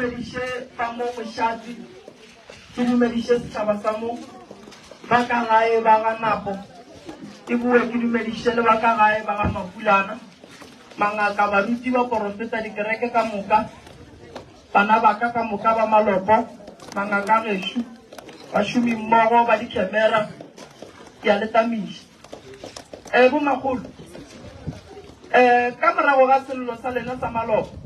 dumedishe ba mo moshadi ke dumedishe setšhaba sa mo ba ka gae ba ga napo ke bue ke dumedishe le ba ka gae ba ga Mapulana mangaka baruti ba porofeta dikereke ka moka bana ba ka moka ba malopo mangaka geshu ba shumi mmogo ba dikemera ya letamiša bo magolo ka morago ga selelo sa lena sa malopo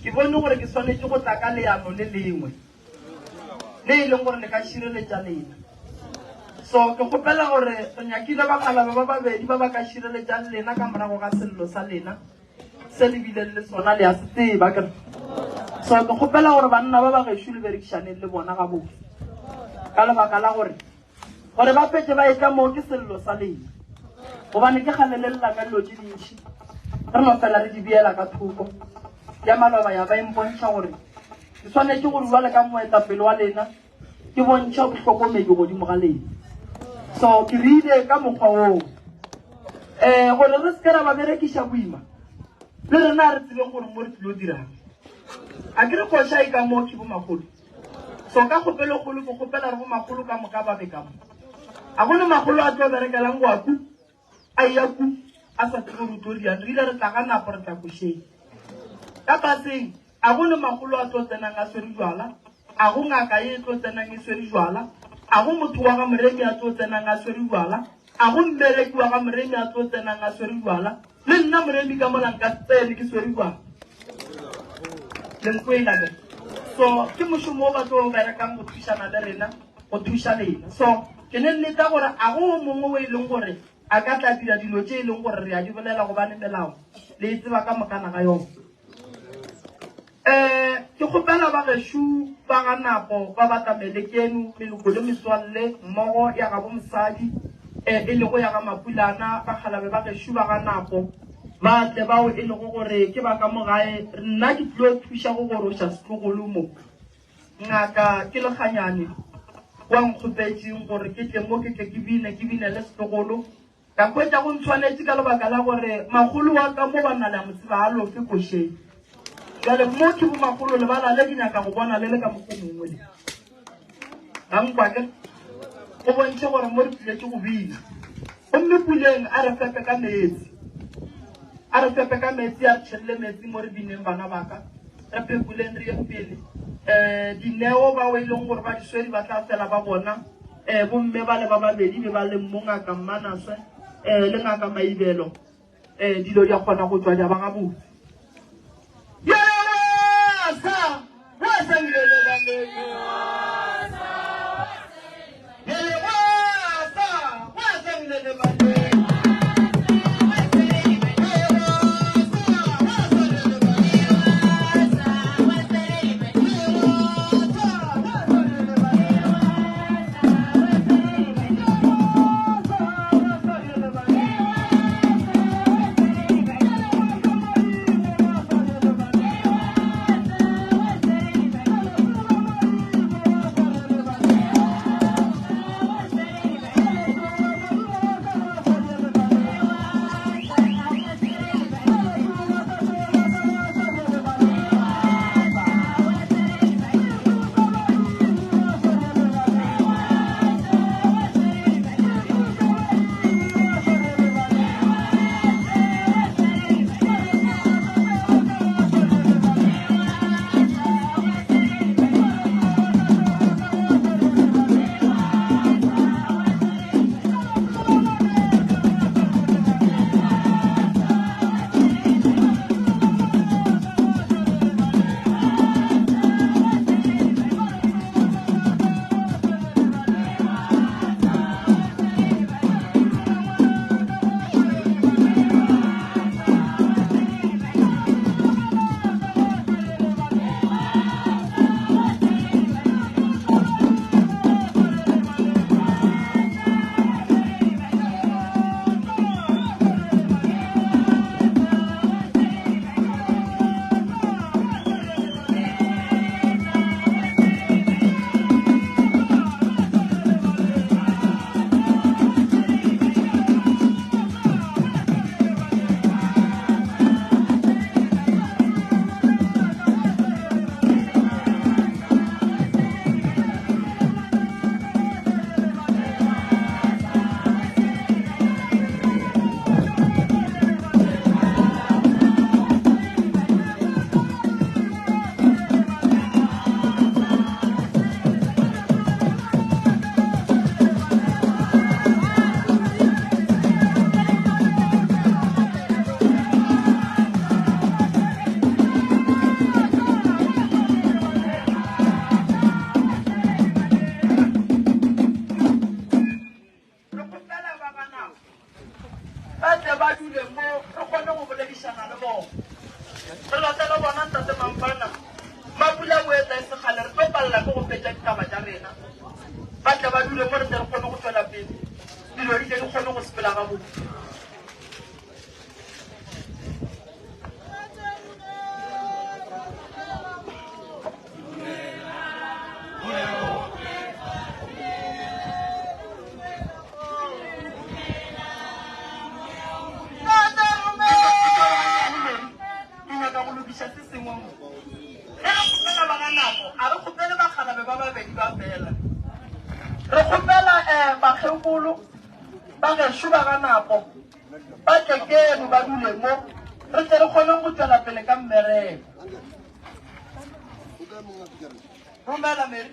ke bone gore ke tshwanetse go tla ka leano le lengwe le e leng gore le ka šireletša lena so ke kgopela gore re nyakile bakgalabe ba babedi ba ba ka šireletšang lena ka morago ga selelo sa lena se le bileng le sona le ya se tseba kere so ke kgopela gore banna ba ba gešo le berekišaneng le bona ga botse ka lebaka la gore ba petse ba etla moo ke selelo sa lena gobane ke ganelelela ka dilo tse dintšhi re no fela re di beela ka thoko ya maloba ya ba empontšha gore ke tshwanetse go dula le ka moetapele wa lena ke bontšha botlhokomedi godimo ga lena so ke rile ka mokgwa oo gore re se ke ra ba berekiša boima le rena re tsebeng gore mo re tlilo dirang a ke re koša e ka moo ke bomagolo so ka kgopelokgolo ke kgopela re bomagolo ka moka ba be ka mo a gone magolo a tlo berekelang goaku a yaku a sa tsebo rutoriane re ile re tla ga napo re tla košeng ka paseng a gone magolo a tlo tsenang a swere jwala a go ngaka e tlo tsenang e swere jwala a go motho wa ga moremi a tlo tsenang a swere jwala a go mmereki wa ga moremi a tlo tsenang a swere jwala le nna moremi ka molang ka tsene ke swere jwala lenkoelabe so ke mošomo o ba tlo berekang go thušana le rena go thuša lena so ke ne nneta gore a go mongwe o e leng gore a ka tla dira dilo tse e leng gore re a di bolela gobane melao le e tseba ka mokana ga yone ke kgopela ba gešo ba ga napo ba batamele keno meloko le metswalle mmogo ya ga bomosadi e lego ya ga Mapulana ba kgalabe ba gešo ba ga napo ba tle bao e lego gore ke ba ka mogae nna ke tlo thuša go goroša setlogolo mo ngaka ke lekganyane wa nkgopetseng gore ke tle mo ke tle ke bine le setlogolo ka kwetša go ntshwanetse ka lebaka la gore magolo wa ka mo ba nna le motseba a lofe košeng jale mo ke bomagolo lebala le dinyaka go bona le le ka mokgo mongwe le ga nkwa ke go bontšhe gore mo re tliletse go bina gomme puleng a re fepe ka metsi a re tšhelele metsi mo re bineng bana baka re pepuleng re ye pele dineo ba o e leng gore ba diswedi ba tla fela ba bona bomme ba le ba babedi be ba leng mo ngaka Mmanase le ngaka Maibelo dilo di a kgona go tswa di a ba ga botse mampana mapula go etsa se kgale re topalla go fetsa ditaba tsa rena ba tla ba dule mo re tle re kgone go tswela pele dilo di tle di kgone go sepela ga botse re kgopela bakgekolo ba gešo ba ga napo ba tlekeno ba dule mo re tle re kgone go tswela pele ka mmereko romela mary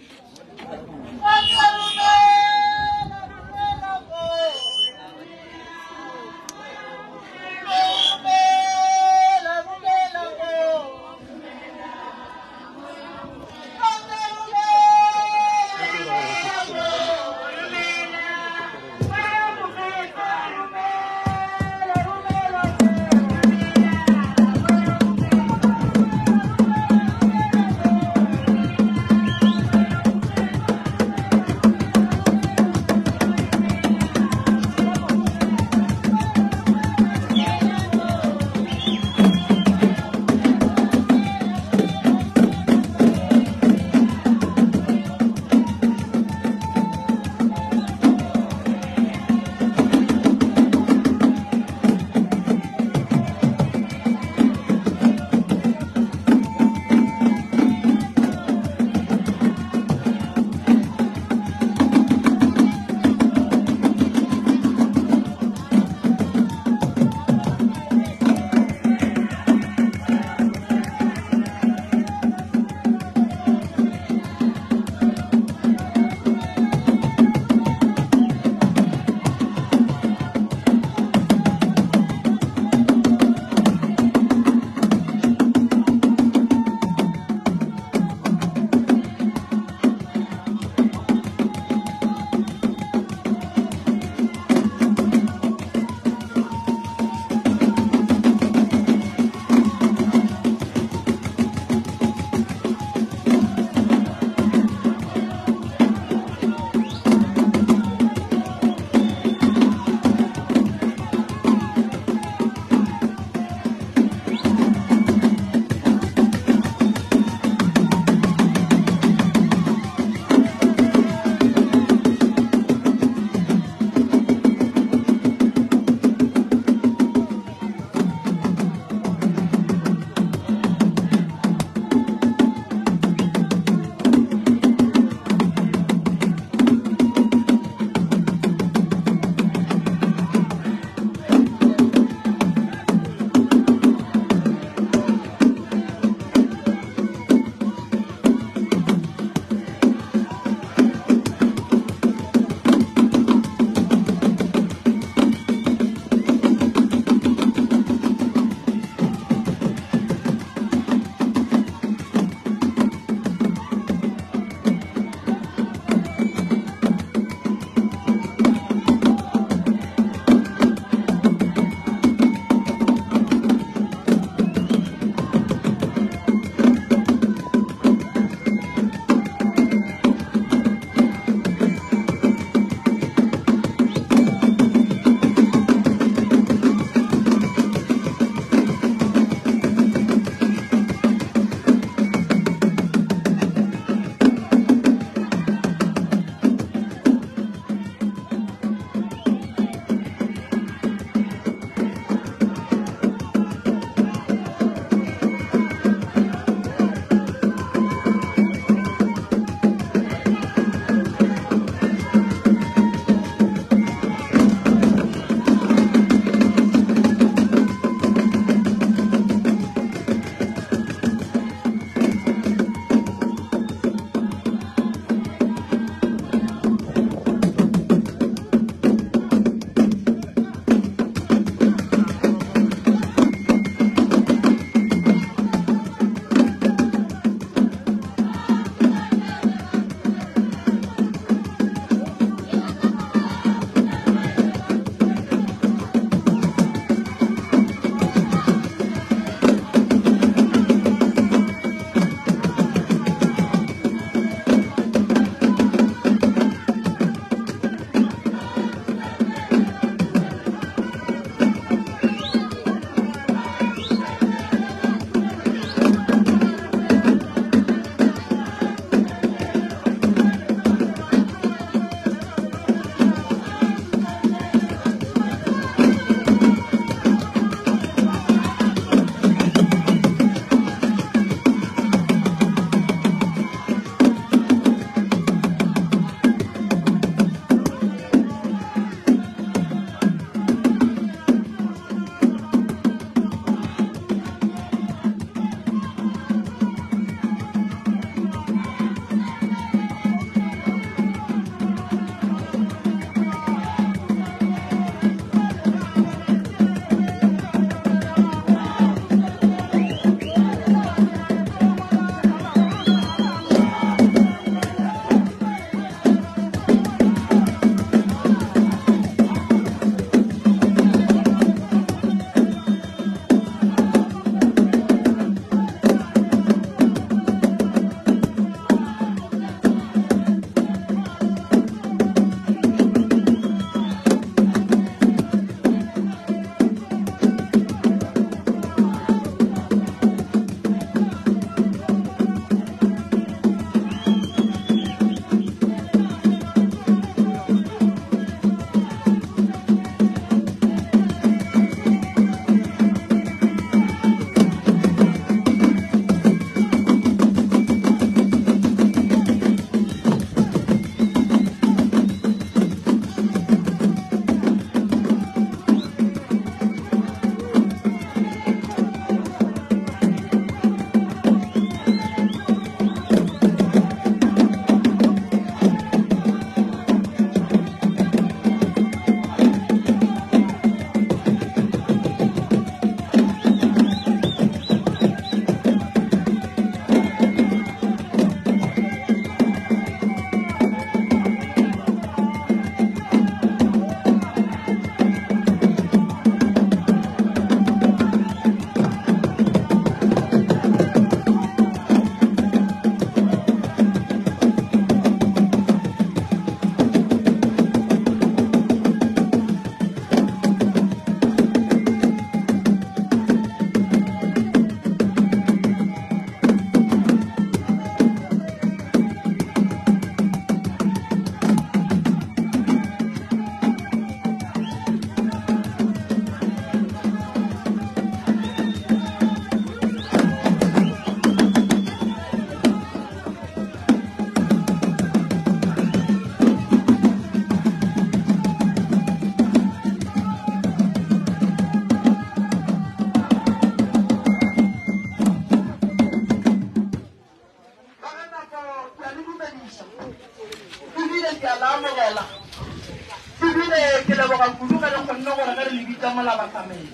ke le boga kudu ka le khonno gore ga re lebitsa molaba tsamele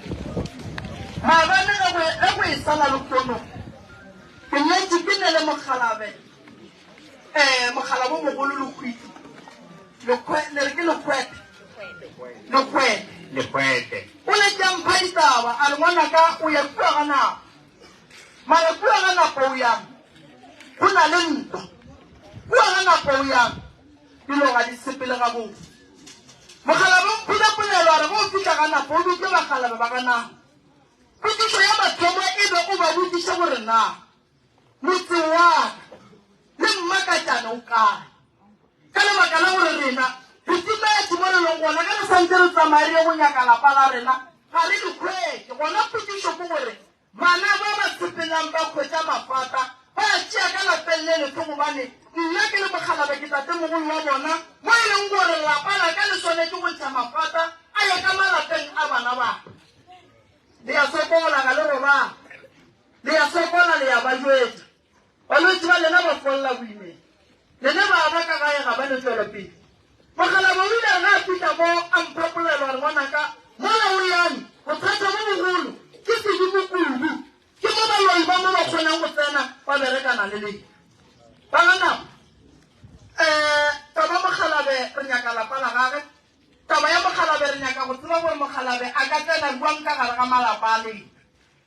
maabane ga go e sala lokono ke nnetse ke ne le mogalabe mogala mo mogolo lokhwiti ne re ke lekwete o le jampha ditaba a le ngwanaka o ya kua ga nako mara kua ga nako o yang go na le ntwa kua ga nako o yang dilo ga di sepele ga botse mogalabe o mpulapolelo a re go o fitlha ga nako o bitse bagalabe ba ga nako potiso ya mathomo e be o ba botsiša gore na motse wa le mmakatšana o kae ka lebaka la gore rena re timetse mo lelong gona ka re santse re tsamaye re go nyaka lapa la rena ga re dikgwete gona potiso ke gore bana ba ba sepelang ba kgwetsa mafata ba tšea ka lapeng le letlho gobane nna ke le mogalabe ke tate mogolo wa bona mo e leng gore lapa la ka le tshwanetse go ntsha mafata a ye ka malapeng a bana ba le ya sokola ga le robala le ya sokola le ya ba jwetsa balwetse ba lena ba folla boimeng lena ba ba ka gae ga ba le tswelopele mogalabe o ile ga a fitlha mo a mphapolela gore ngwanaka mola o yang bothata bo bogolo ke sedimo kudu ke mo baloi ba mo ba kgonang go tsena ba berekana le leng ba ga nako taba mogalabe re nyaka lapa la gage taba ya mogalabe re nyaka go tseba gore mogalabe a ka tsena buang ka gare ga malapa a leng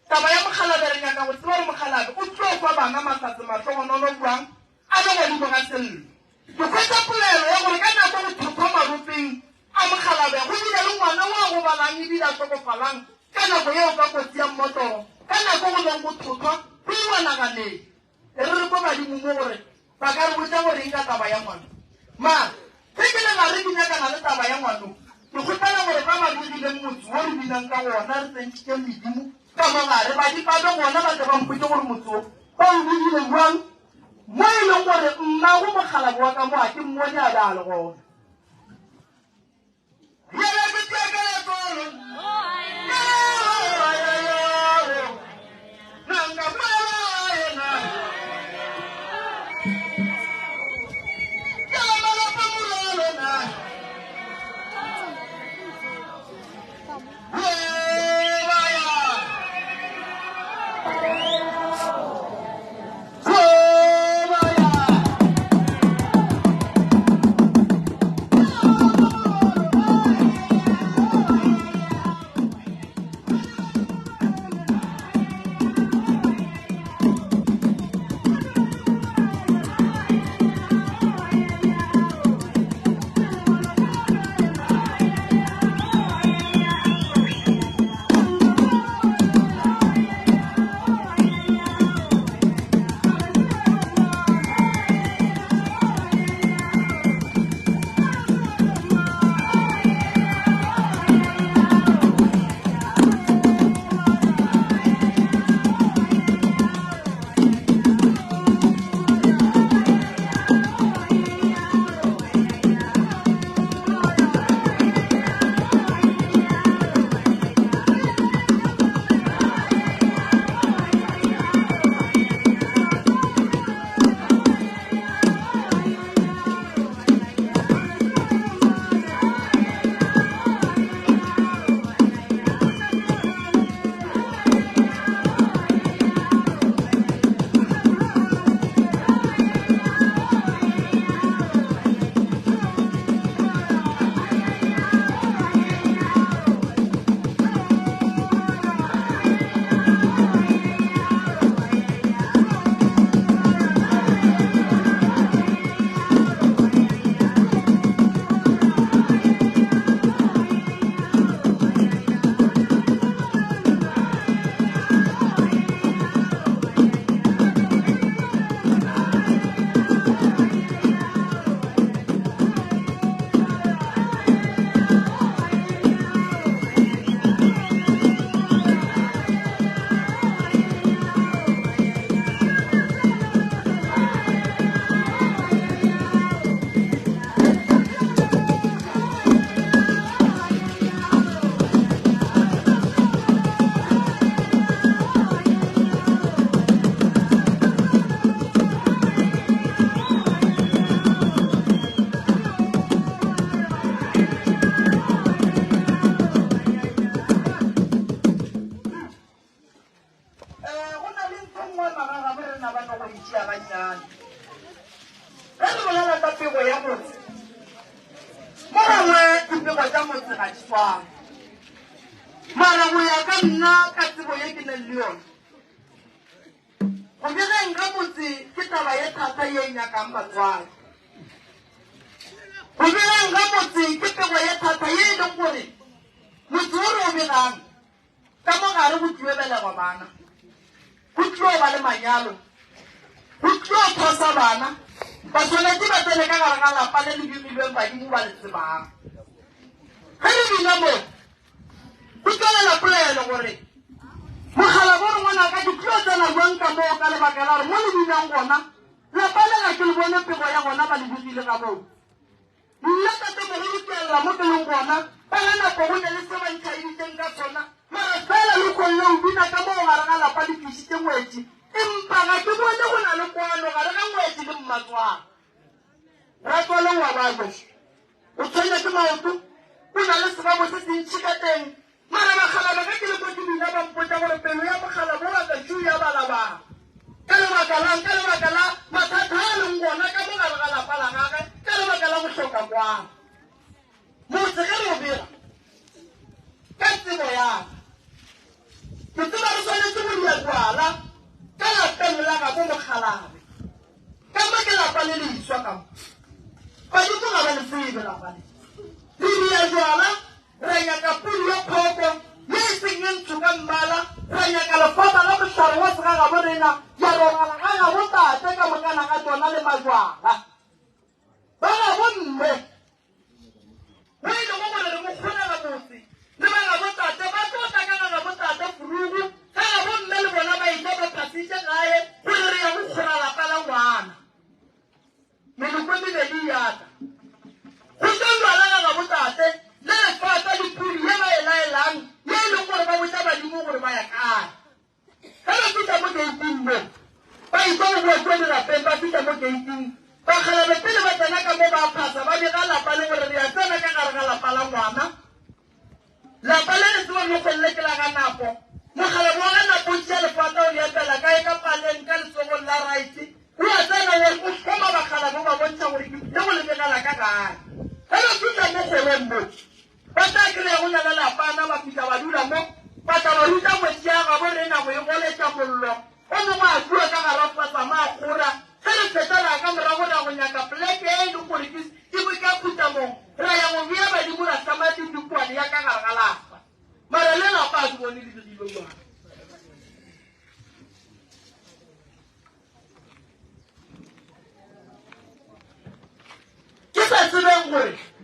taba ya mogalabe re nyaka go tseba gore mogalabe o tlo fa bana matsatsi matlhogonono buang a le godimo ga sello ke kgwetsa polelo ya gore ka nako go thotho maropeng a mogalabe go bile le ngwana wa go balang ebile a tlhokofalang ka nako yeo ka kotsi ya mmotoro ka nako go leng go thothwa go iwanaganeng e re re ko badimo mo gore ba ka re botsa goreng ka taba ya ngwana mara ge ke lela re dinyakana le taba ya ngwano ke kgopela gore ba ba bodileng motse wo re binang ka gona re tsentšhitse medimo ka mogare ba dipabe gona ba tle ba mpotse gore motse o ba o bodileng jwang mo e leng gore mmago mogalabe wa ka mo a ke mmone a bale gona motse ga tshwana mara go ya ka nna ka tsebo ye ke nang le yone go begeng ka motse ke taba ye thata ye nyakang batswadi go begeng ka motse ke pego ye thata ye e leng gore motse o re o begang ka mo gare go tliwe belegwa bana go tliwe ba le manyalo go tliwe thosa bana ba tshwanetse ba tsene ka gare ga lapa le le dirilweng badimo ba le tsebang ge re bina mo go tswelela polelo gore mogala bo re ngwanaka ke tlo tsena buang ka moo ka lebaka la gore mo le binang gona lapa le ga ke le bone pego ya gona ba le dirile ka moo nna tate mogolo kelela mo ke leng gona ba ga nako go ne le se ba ntšhaeditseng ka tsona mara fela le kgonne o bina ka moo gare ga lapa le tlisitse ngwetsi empa ga ke bone go na le kwano gare ga ngwetsi le mmatswang ratswaleng wa bajo o tshwenya ke maoto o na le sebabo se sentšhi ka teng mara bakgalabe ge ke le ko ke bina ba mpotsa gore pelo ya mogalabe wa ka tšu ya balabang ka lebaka la mathata a leng gona ka mo gare ga lapa la gage ka lebaka la go hloka kwano motse ge re o bega ka tsebo yaka ke tseba re tshwanetse go dia jwala ka lapeng la ga bo mogalabe ka mo ke lapa le le iswa ka mo badimo ga ba le tsebe lapa le re dia jwala re nyaka pudi ya phoko ye e seng ye ntsho ka mmala re nyaka lefapa la mohlare wa segaga bo rena ya rogala ga ga botate ka mokana ga tsona le majwala ba ga bomme mo e lego gore re mo kgonela botse le ba ga botate ba tota ka ga ga botate furugu ka ga bomme le bona ba ita ba phasitse gae gore re ya go kgora lapa la ngwana meloko e mebedi yaka go selwala ga ga botate le lefata dipudi ye ba e laelang ye e leng gore ba botsa badimo gore ba ya kae ge ba fita mo geiting mo ba itwa go bua tse dirapeng ba fita mo geiting bakgalabe pele ba tsena ka mo ba phasa ba bega lapa le gore re ya tsena ka gare ga lapa la ngwana lapa le le tseba mo kgonne ke la ga napo mogalabe wa ga napo o tšea lefata o le etela kae ka paleng ka letsogong la right o a tsena gore o tlhoma bakgalabe ba bontšha gore ke le go lebegela ka gae ge ba fita mo kgwebeng mo ba tla kry-a go na le lapana ba fitlha ba dula mo ba tla ba ruta ngwetsi ya gabo re nako e goletša mollo o mongwe a bua ka gare fatsama a kgora ge re fetela ka morago ra go nyaka poleke e leng gore ke bo ka phutamong ra ya go bea badimo ra tsamati dikwane ya ka gare ga lapa mara le lapa a ke bone le dirile jwana ke sa tsebeng gore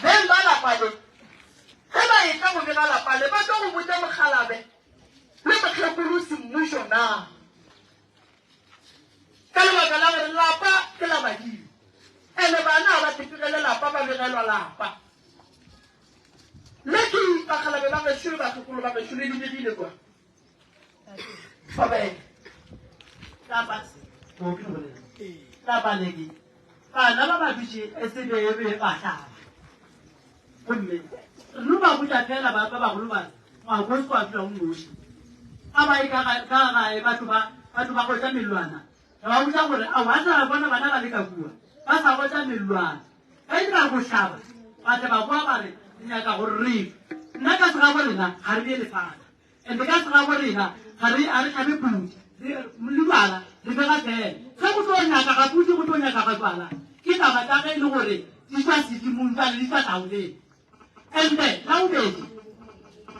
beng ba lapale ge ba e ka go bega lapale ba tlo go botsa mogalabe le motlhekolo semmušo na ka lebaka la gore lapa ke la badimo ande bana ba tekegele lapa ba begelwa lapa le ke bagalabe ba gešo batlhekolo ba gešo le dibegile kwa babele lapaleki bana ba ba dutše e se bebe ba hlaba gomme re ba botša fela ba bagolo ba makosi kwa dula mmoši a ba e ka gae batho ba gotša melwana ba botša gore a wa sa bona bana ba le ka kua ba sa gotša melwana ga e dira go hlaba ba tle ba bua ba re nyaka gore re nna ka sega bo rena ga re bee lefata and ka sega bo rena ga re tlhabe pudi le bala le bega fela ge go tlo nyaka ga pudi go tlo nyaka ga tswala ke taba tsa ge e le gore di tsa sedimong tsale di tsa taoleng ande la bobedi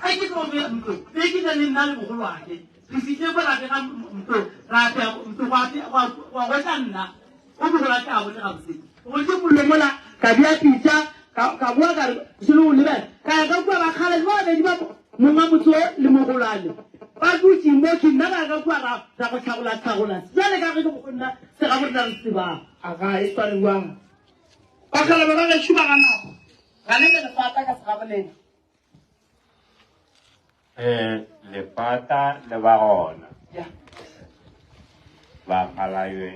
a ke tlo bea ntlo be ke ne le nna le bogolo wake re fitlhe ko ra bega ntlo ra apea ntlo wa gotsa nna o bogolo ake a bone gabosedi go ke mollo mola ka bea pitsa ka bua ka re selo o lebela ka ya ka kua bakgale ba babedi ba monga motho le mogolwane ba dutse mo ke nna ka ka kua ra go tlhagola jale ka ge ke go nna se ga borena re sebang a ga e tshwarewang bakgalabe ba gešo ba ga nako ga le le lefata ka segabolena lefata le ba gona ba kgalabe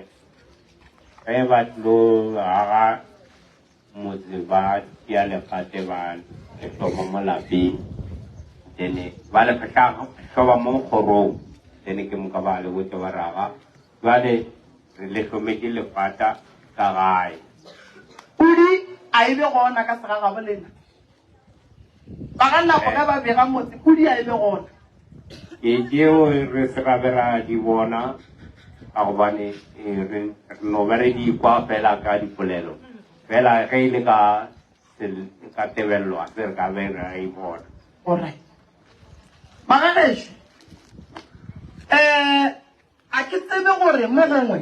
ge ba tlo aga motse ba tia lefate ba letlhomo mo lapeng then ba le hloba mo kgorong then ke moka ba le botse ba raga jale re le hlometse lefata ka gae pudi a e be gona ka segabolena ba ga nna go ba bega motse pudi a ebe gona ke jeo re se ka bera di bona a go bane re no bere di kwa fela ka dipolelo fela ge ile ka tebelwa se ka bera I bona alright magagesho a ke tsebe gore mo gongwe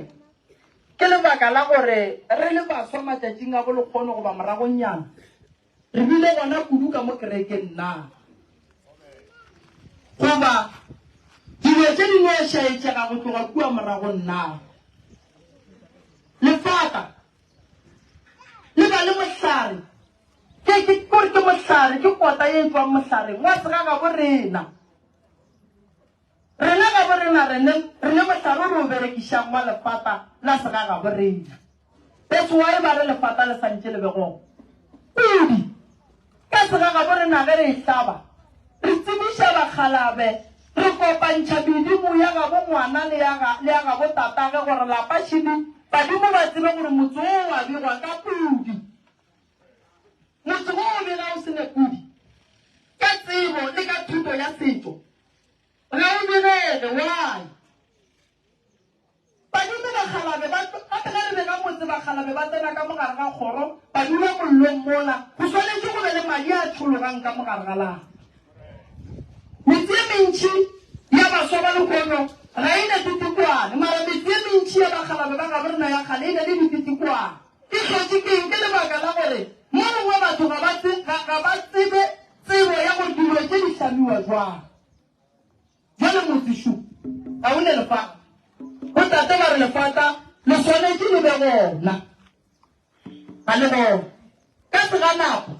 ke lebaka la gore re le baswa matšatšing a go le kgone go ba moragonyana re bile gona kudu ka mo kerekeng na goba dilo tse dingwe e šaetšega go tloga kua moragong na lefaka le ba le mohlare kore ke mohlare ke kota e tswang mohlareng wa sega ga bo rena ga bo rena rene mohlare o re o berekišang wa lefata la sega ga bo rena that's why ba re lefata le santše le begogo pudi ka sega ga bo rena ge re e hlaba re tsebiša bakgalabe re kopantšha medimo ya ga bo ngwana le ya ga bo tatage gore lapašhini badimo ba tsebe gore motse o wa begwa ka pudi motse o o bega o sene pudi ka tsebo le ka thuto ya setšo ga o begege why badimo bakgalabe gape ga re bega motse bakgalabe ba tsena ka mogare ga kgoro ba dula mollong mola go tshwanetse go be le madi a tshologang ka mogare ga laga metse e mentšhi ya baswa ba lekono ga e ne titikwane mara metse e mentšhi ya bakgalabe ba ga borena ya kgale e ne le dititikwane e tlhotse keng ke lebaka la gore mo bongwe batho ga ba tsebe tsebo ya gore dilo tse di tlhamiwa jwang jale motseshu ga o ne lefata go tate ba re lefata le tshwanetse le be gona ga le gona ka sega nako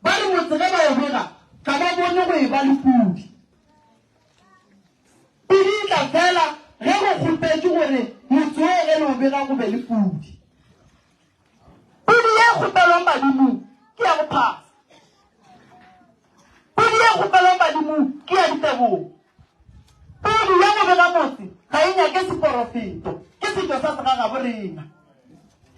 ba re motse ge ba o bega ga ba bone go e ba le pudi pudi e tla fela ge go kgopetse gore motse o ge le o bega go be le pudi pudi e kgopelwang badimong ke ya go phasa pudi e kgopelwang badimong ke ya ditebogo pudi ya go bega motse ga e nyake seporofeto ke setso sa sega ga borena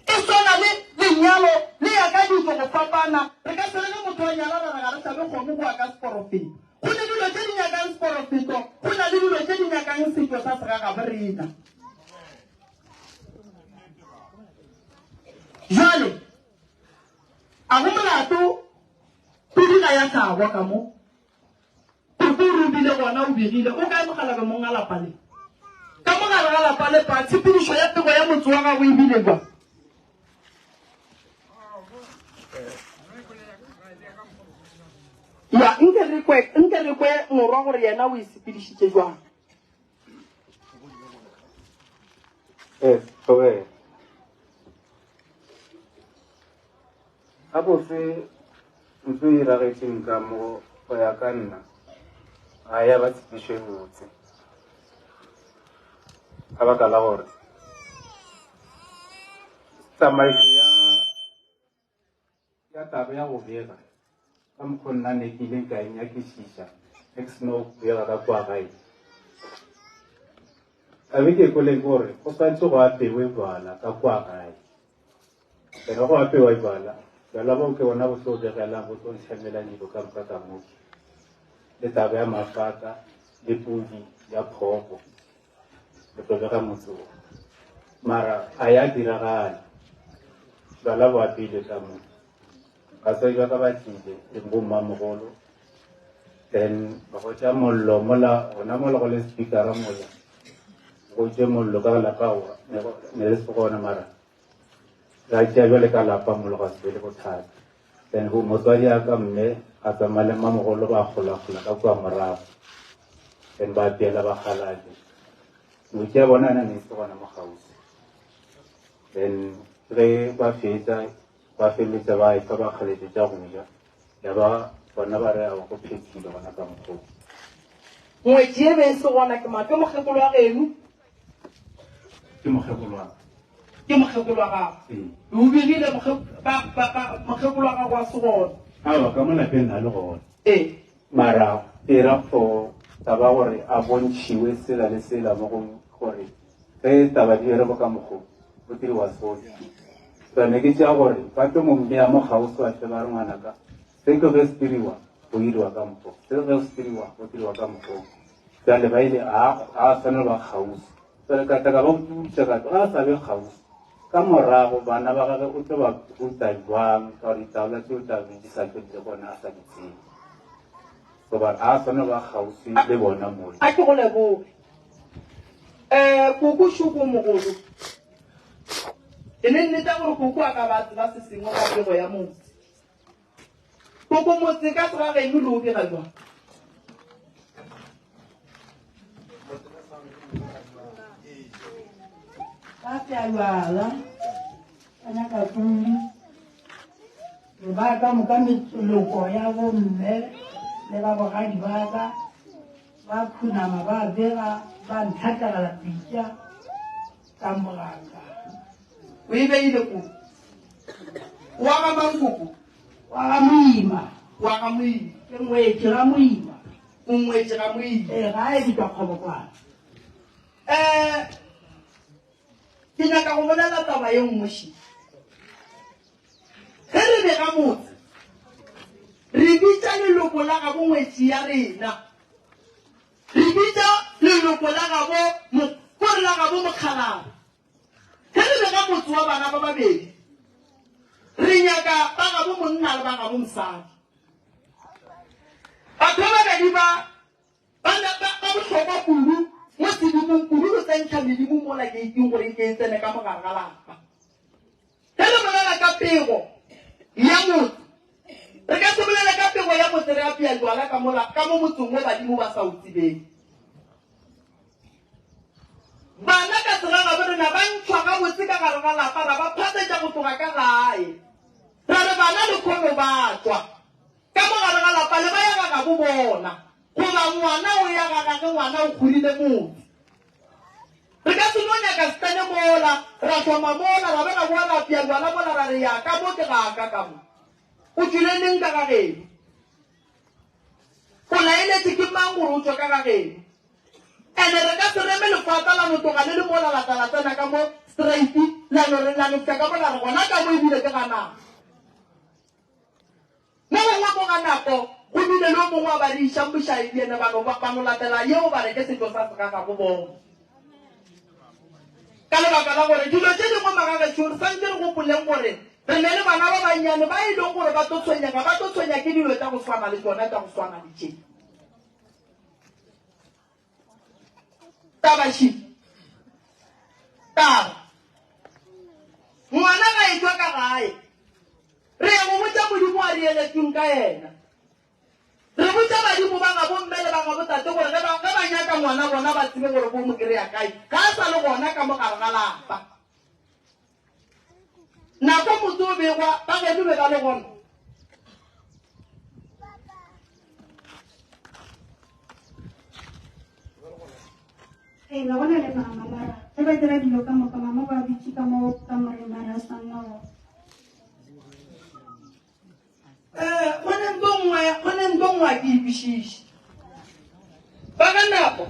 e swana le lenyalo le ya ka ditso go fapana re ka sele ge motho wa nyala ra ga re tlhabe kgomo go ya ka seporofeto go ne dilo tse di nyakang seporofeto go na le dilo tse di nyakang setso sa sega ga borena jale a go molato pudi ga ya tlhagwa ka mo o rubile gona o begile o kae mogalabe mong a lapa le ka mogare ga lapa le pa tshepedišo ya pego ya motse wa gago ebile kwa ya nke re kwe morwa gore yena o isepedišitše jwang okay a botse ntse e ragetšeng ka mo go ya ka nna ga ya ba tshepišo e botse ka baka la gore tsamaiso ya taba ya go bega ka mokgwa nna ne ke ileng ka e nyakešiša e ke seno bega ka kwa gae a be ke koleng gore go tshwanetse go apewe bala ka kwa gae ene go apewa bala bala bo ke bona bo tlo begelang bo tlo ntšhamelang dilo ka moka ka moke le taba ya mafaka le pudi ya kgogo le tlo bega motse o mara a ya diragala bala bo apeile ka moke ka se ba ka ba tlile le bommamogolo then ba go tša mollo mola gona mola go le speakera mola go tše mollo ka lapawa ne le se gona mara ga tšea bjale ka lapa mollo ga se be le bothata then motswadi ya ka mme a tsamaya le mmamogolo ba golagola ka kua morago then ba apeela bakgalake mo tšea bona na ne se gona mo gausi then ge ba fetša ba feleletša ba efa ba kgaletse tša go ja ya ba bona ba re a go phethile gona ka mokgolo ngwetši e be se gona ke mape mokgekolo wa geno ke mokgekolo wa ke mokgekolo wa gago o begile mokgekolo wa gago wa se gona aa ka mo lapeng na le gona mara era for taba gore a bontšhiwe sela le sela mo go gore ge taba di ere bo ka mokgolo o diriwa sone tsane ke tšea gore bape mo mmea mo gausi wa fe ba re ngwanaka se ke ge se diriwa go iriwa ka mpo se re se diriwa ka mpo tsale ba ile a tsana ba gausi tsale ka ta ka ba tsa ka a sa be gausi ka morago bana ba gagwe o tlo ba ruta jwang ka re taola tse o tla be di sa tletse bona a sa di tsebe so ba a tsana ba gausi le bona mo a ke go leboge kuku shuku mogolo e ne nnete gore kuku a ka batse ba se sengwe ka pego ya motse kuku motse ka tsega geno le o bega jwang ba pjalwala ka nyaka tuli le ba ka moka metsoloko ya bomme le ba bogadi ba ka ba khunama ba bega ba ntlhatlagala pitša ka mogaka o e beile kuku wa ga mang kuku wa ga moima wa ga moima ke ngwetse ga moima o ngwetse ga moima ga e ditwa kgobokwana ke nyaka go bolela taba ye nngweši ge re be ga motse re bitša leloko la gabo ngwetši ya rena re bitša leloko la gabo kore la gabo mokgalabo ge re be ga motse wa bana ba babedi re nyaka ba gabo monna le ba gabo mosadi batho ba babedi ba bohlokwa kudu mo sedimong kudu go tsentšha medimo mola keiteng gore ke tsene ka mogare ga lapa ge le bolela ka pego ya motse re ka se bolele ka pego ya motse re apea jwala ka mo motseng mo badimo ba sa o tsebeng bana ka seraga bo rena ba ntšhwa ga botse ka gare ga lapa ra ba phatsetša go tloga ka gae ra re bana le kgono ba tswa ka mogare ga lapa le ba ya gaga bo bona goba ngwana o ya gagage ngwana o kgodile motse re ka se no nyaka setane mola ra tlhoma mola ra be ga boa lapea jwala mola ra re ya ka mo ke gaka ka mo o tswile neng ka gageno go laeletse ke mang gore o tswa ka gageno ande re ka se reme lefata la motoga le le mola latala tsena ka mo straight la lofta ka mola re gona ka mo ebile ke ganako mo gongwe mo ga nako go bile le o mongwe wa ba re išang bošaedi ene bano latela yeo ba re ke setlo sa segaga go bona ka lebaka la gore dilo tse dingwe magagešo re santse re gopoleng gore re ne le bana ba bannyane ba e leng gore ba tlo tshwenya ke dilo tsa go tshwana le tsona tsa go tshwana le tšeng tabaši taba ngwana ga e tswa ka gae re ya go botsa modimo a re eletseng ka ena re botsa badimo ba ga bomme le ba ga botate gore ge ba nyaka ngwana bona ba tsebe gore bo mo kry-a kae ga a sa le gona ka mogare ga lapa nako motse o begwa ba geno be ba le gona ga gona le mama mara ge ba dira dilo ka moka mama ba bitse ka mo ka moremara sa nnago go ne nto ngwe a ke ebišiše ba ga nako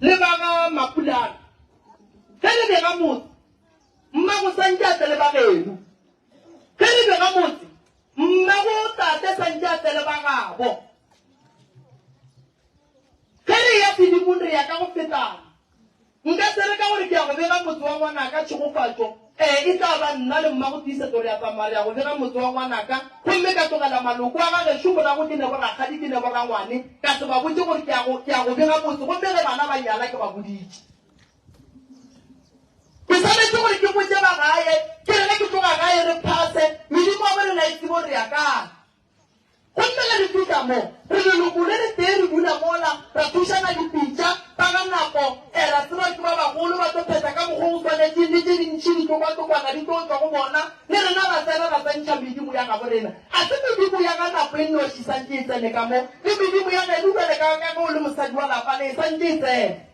le ba ga mapulana ge le be ga motse mmago santse a tsele ba geno ge le be ga motse mmago tate santse a tsele ba gabo ge re ya sedimong re ya ka go fetana nka se re ka gore ke ya go bega motse wa ngwanaka tshegofatso e tla ba nna le mmago tiisetso re ya tsamaya re ya go bega motse wa ngwanaka gomme ka tlogela maloko a gagešo morago ke ne bo rakgadi ke ne bo rangwane ka se ba botse gore ke ya go bega motse gomme ge bana ba nyala ke ba boditše ke tshwanetse gore ke botse ba gae ke rena ke tloga gae re phase medimo a bo rena e tsebo re ya kana gomme le re fitlha mo re leloko le re tee re dula mola ra thušana dipitša ba ga nako ra tseba ke ba bagolo ba tlo pheta ka mokgwa o tshwanetseng le tse dintšhi ditlokwatlokwana di tlo tswa go bona le rena ra tsena ra tsentšha medimo ya gabo rena a se medimo ya ga nako e nne o šisantse e tsene ka mo le medimo ya geno ubele ka o le mosadi wa lapa le e santse e tsene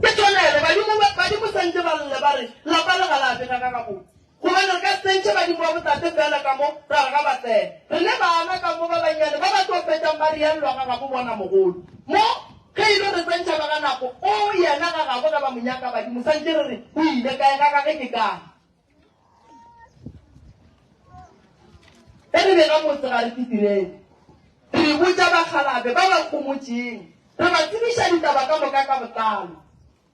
ke tsonele badimo santse ba lle ba re lapa le ga lapega ka ka botse gobane re ka sentšhe badimo ba botate fela ka mo ra re ga ba tsena re ne bana ka mo ba bannyane ba ba tlo fetang ba riallwa ga gabo bona mogolo mo ge ile re tsentšha ba ga nako o yena ga gabo ka ba monyaka badimo santse re re o ile kae ga gage ke kae be ga motse ga re ditireng re botsa ba khalabe ba ba khomotsing re ba tsibisha ditaba ka moka ka botlalo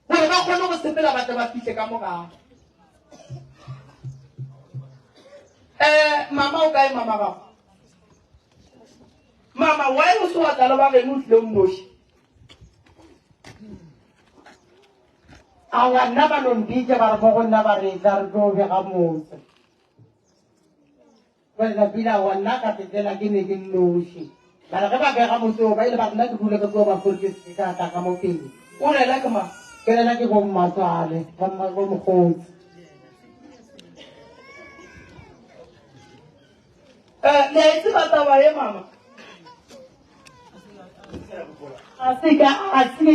gore ba kgone go sepela batho ba fihle ka morago mama o kae mama ba mama why o so wa tala ba ge mo tle o noshi awa nna ba lombitse ba re mo go nna ba re tla re tlo bega motse wena bila wa nna ka tetela ke ne ke noshi ba re ge ba bega motse o ba ile ba nna ke dule ke tlo ba forke se ka ka mo pele o lela ke ma ke nna ke go mmatswale ba go mogotsi le itse ba taba ye mama a se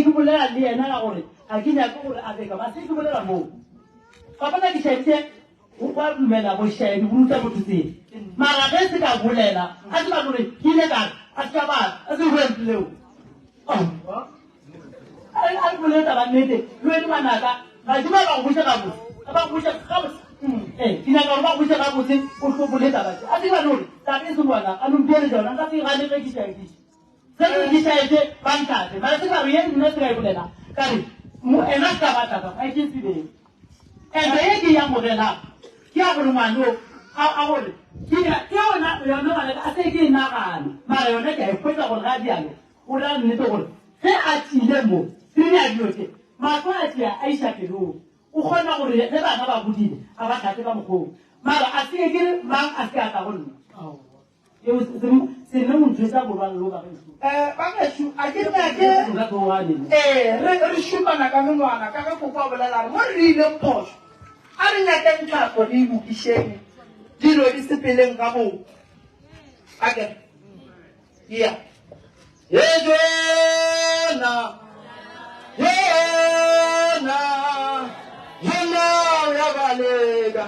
ke bolela le yena ka gore a ke nyaka gore a beka ba se ke bolela moo ga bona ke shaitse ba dumela bo shaidi bo ruta motho tse mara ge se ka bolela a se ba gore ke ile ka a se ba a se go empleo a bolela taba nnete le wena manaka ga di ba go botsa ka botse ba go botsa ka botse ke nyaka gore ba go botsa ka botse o tlo bolela ba a se ba gore taba e se bona a lompele jona ka se ga le ge ke shaidi se ke shaidi ba ntate ba se ka re yena nna se ka bolela ka re mo ena ka batla ba a ke se be ebe ye ke ya mogela ke a gore ngwano a gore ke yona ngwana a se ke nagana mara yona ke a ikwetsa gore ga dialo o ra nnete gore ge a tile mo tsene a diote matlo a tia a isa pelong o kgona gore ge bana ba bodile a ba tlhatse ka mokgong mara a se ke mang a se a ka go nna se nne monthuetsa borwang lo ba bangashu a ke re shumana ka menwana ka ge koko a bolela re mo re ileng phoso a re nyakeng tlhapo le ilokišeng dilo di sepeleng ka bong ake ya yena ya balega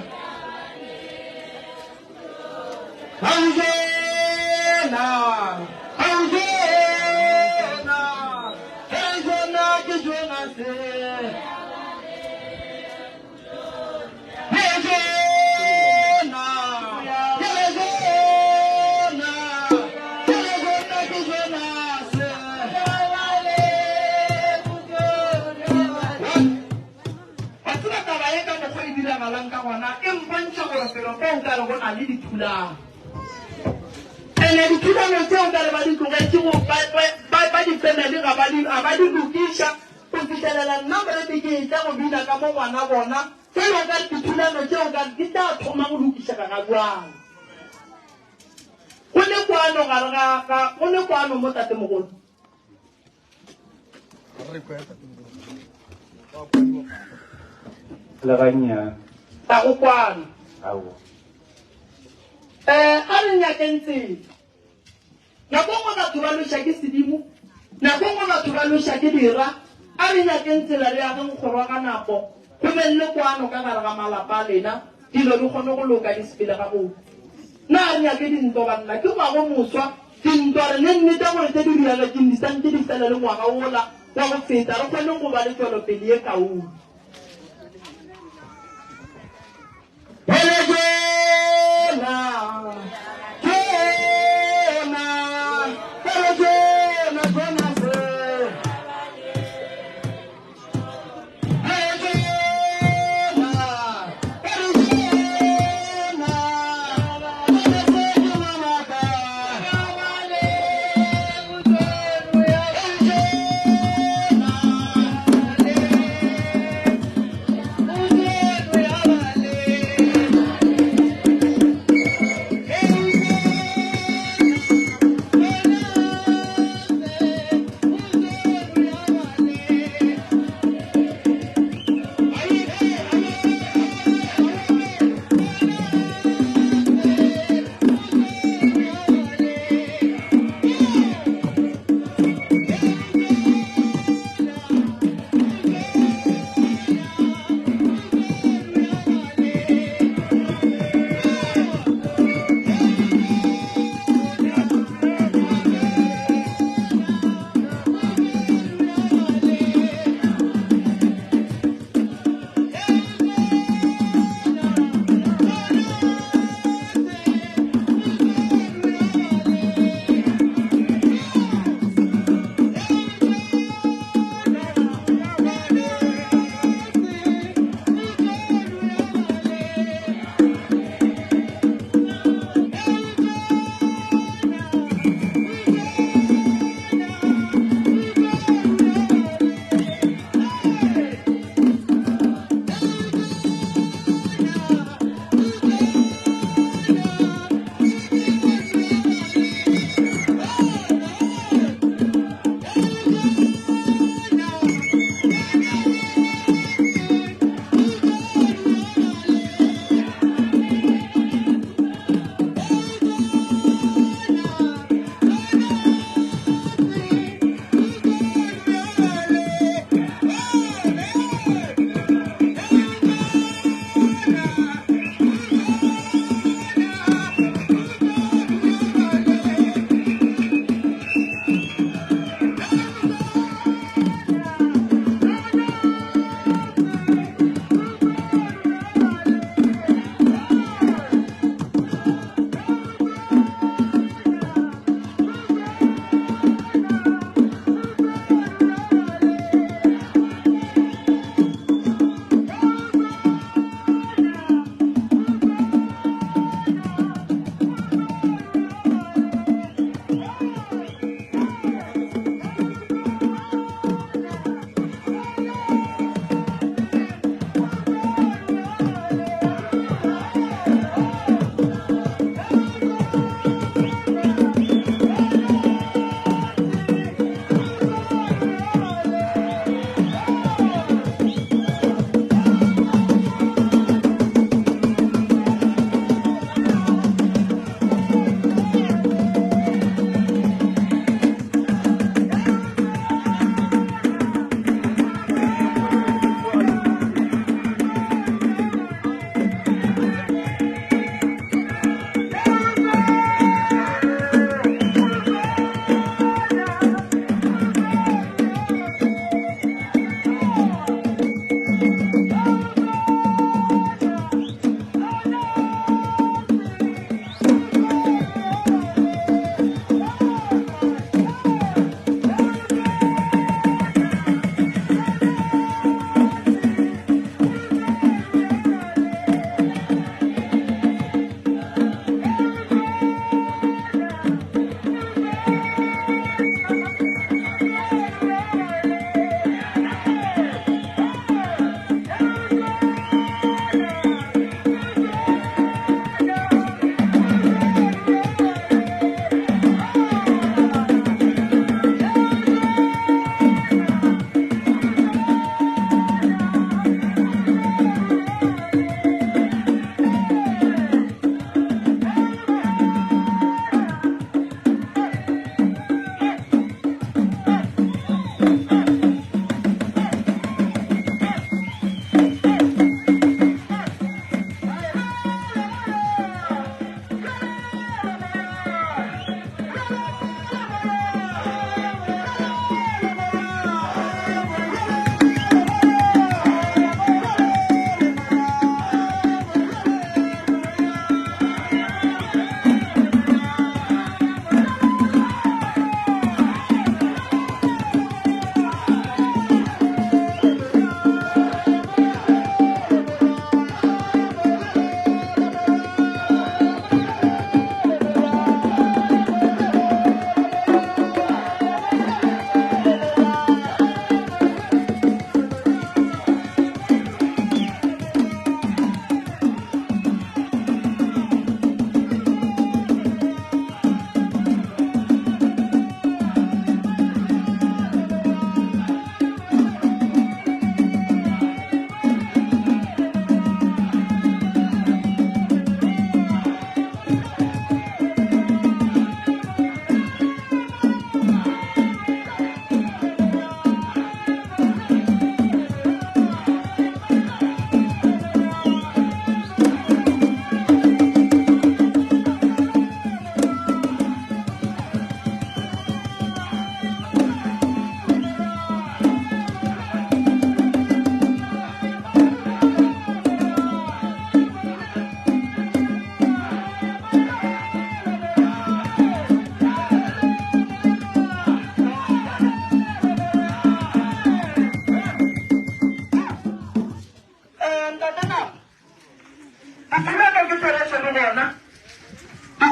ka gona e mpontšha gore felo ka o kare go na le dithulano ene dithulano tseo kare ba di tlogetse go ba di-family ga ba di lokiša go fitlhelela nna borete ke etla go bina ka mo ngwana bona felo kare dithulano tseo kare di tla thoma go lokišega ga jwang go le kwano mo tatemogolo le ganya ta go kwana awo a re nyakentse nako ngwe batho ba loša ke sedimo nako ngwe batho ba loša ke dira a re nyakentse la le ya ge nkgorwa ka nako go be le kwano ka gare ga malapa a lena dilo di kgone go loka di sepele ga botse nna a re nyake dintlo banna ke ngwago moswa dintwa re ne nnete gore tse di rialo ke disantse di fela le ngwaga ola wa go feta re kgone go ba le tswelopele ye kaone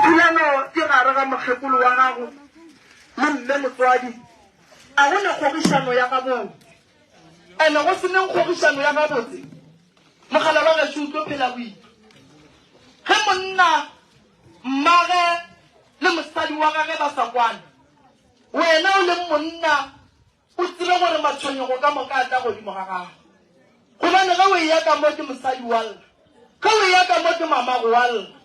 Pulano ke gare ga mokgekolo wa gago le mme motswadi a gone kgogišano ya gabotse ene go seneng kgogišano ya gabotse mogala wa gašo o tlo phela boima ge monna mmage le mosadi wa gage ba sa kwane wena o le monna o tsebe gore matshwenyego ka moka a tla godimo ga gago gobane ge o e ya ka mo ke mosadi wa lla ge o e ya ka mo ke mamago wa lla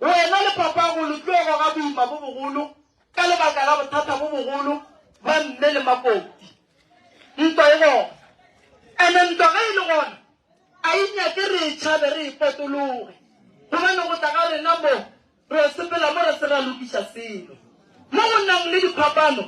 wena le papago le tlo go ga boima bo bogolo ka lebaka la bothata bo bogolo ba mme le makoti ntwa e gona ene ntwa ge e le gona a inyake re e tšhabe re e fetologe gobane go tla ga rena mo re sepela mo re se ra lokiša selo mo go nnang le diphapano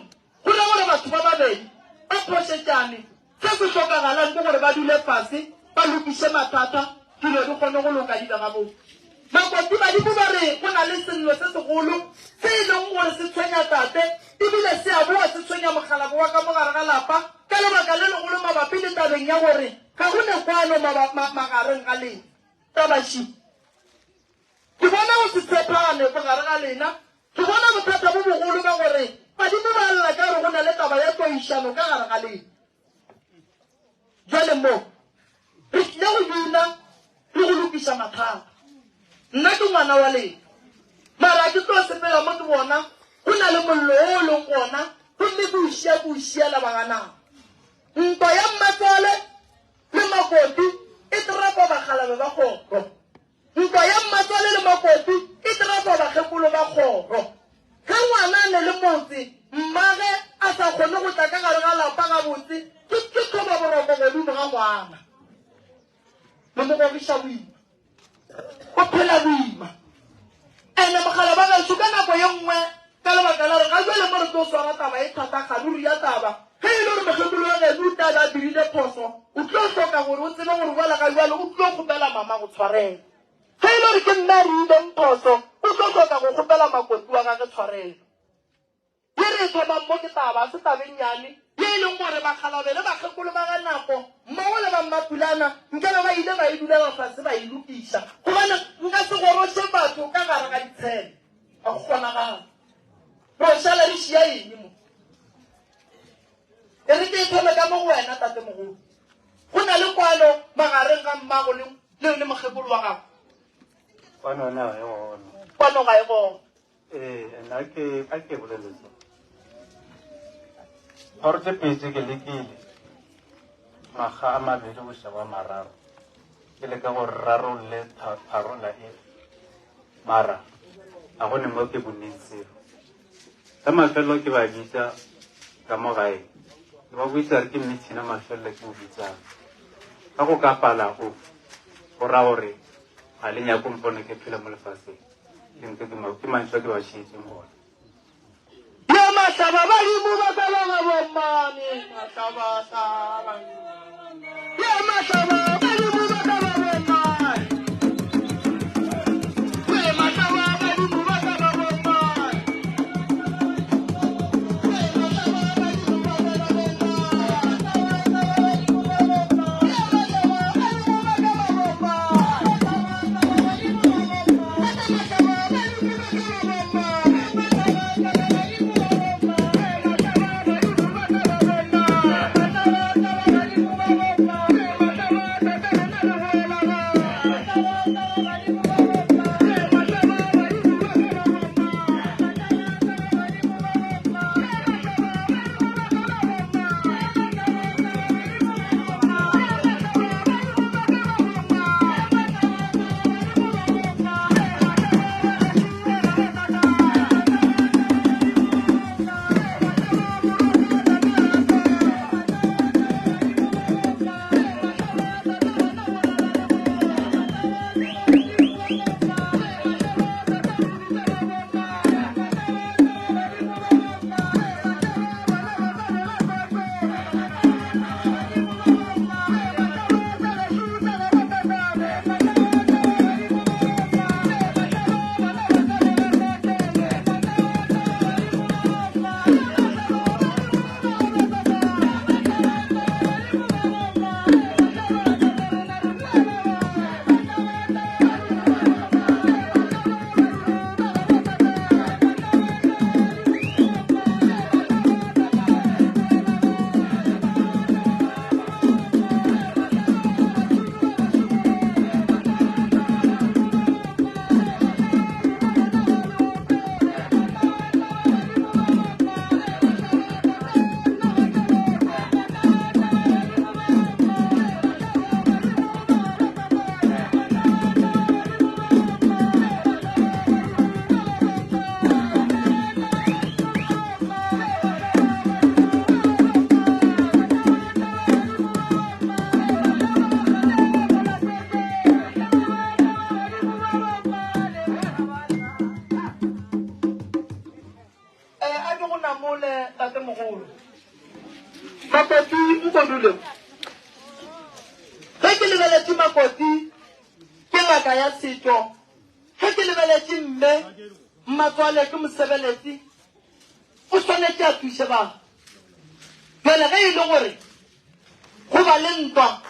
go na gore batho ba babedi ba phošetšane se se tlhokagalang ke gore ba dule fase ba lokiše mathata dilo di kgone go loka di gabotse makoti badimo ba re go na le sello se segolo se e leng gore se tshwenya tate ebile se a boa se tshwenya mogalago wa ka mo gare ga lapa ka lebaka le legolo mabapi le tabeng ya gore ga go ne kwano magareng ga lena tabaši ke bona go se tshepane mo gare ga lena ke bona bothata bo bogolo ka gore badimo ba lla ka gore go na le taba ya tloišano ka gare ga lena jale mo re tlile go bina le go lokiša mathata nna ke ngwana wa lena mara ke tlo sepela mo ke bona go na le mollo o leng gona gomme ke o šiela baganang ntwa ya mmatswale le makoti e terapa bagalabe ba kgoro ntwa ya mmatswale le makoti e terapa bakgekolo ba kgoro ge ngwana a ne le motse mmage a sa kgone go tla ka gare ga lapa gabotse ke thoba boroko godimo ga ngwana le mogogiša boima o phela boima ene mogala ba gašo ka nako ye nngwe ka lebaka la re ga jale mo re tlo swara taba e thata kgaduri ya taba ge e le gore mokgekolo wa geno o tlabe a dirile phoso o tlo hloka gore o tsebe gore jala ka jalo o tlo kgopela mama go tshwarela ge e le gore ke nna re ileng phoso o tlo hloka go kgopela makoti wa gage tshwarela ye re thomang mo ke taba se tabennyane ye e leng gore bakgalabe le bakgekolo ba ga nako mmogo le bammapulana nkele ba ile ba e dulela fase ba e lokiša gobane nka se goroše batho ka gare ga ditshele ga go kgonagala rošala di šia eng mo e re ke e thome ka mo go wena tate mogolo go na le kwano magareng ga mmago le mokgekolo wa gago kwano na ga e gona kwano ga e gona nna a ke boleletse gore tse petse ke lekile maga a mabedi go šaba mararo ke leka gore rarolle pharola e mara a gone mo ke boneng selo ka mafelo ke ba bitsa ka mo gae ke ba boitsa re ke mmetšhina mafelo ke o bitsang ka go ka pala go ra gore ga le nyako mpone ke phela mo lefaseng ke mantšwa ke ba šietseng gone ya mahlaba badimo ba kalanga bommane ya mahlaba badimo ba kala bommane ya mahlaba badimo ba kala bommane ntate mogolo Makoti Nkodule ge ke lebeletse Makoti ke ngaka ya setso ge ke lebeletse mme Mmatswale ke mosebeletsi o tshwanetse a thuse ba pele ge e le gore go ba le ntwa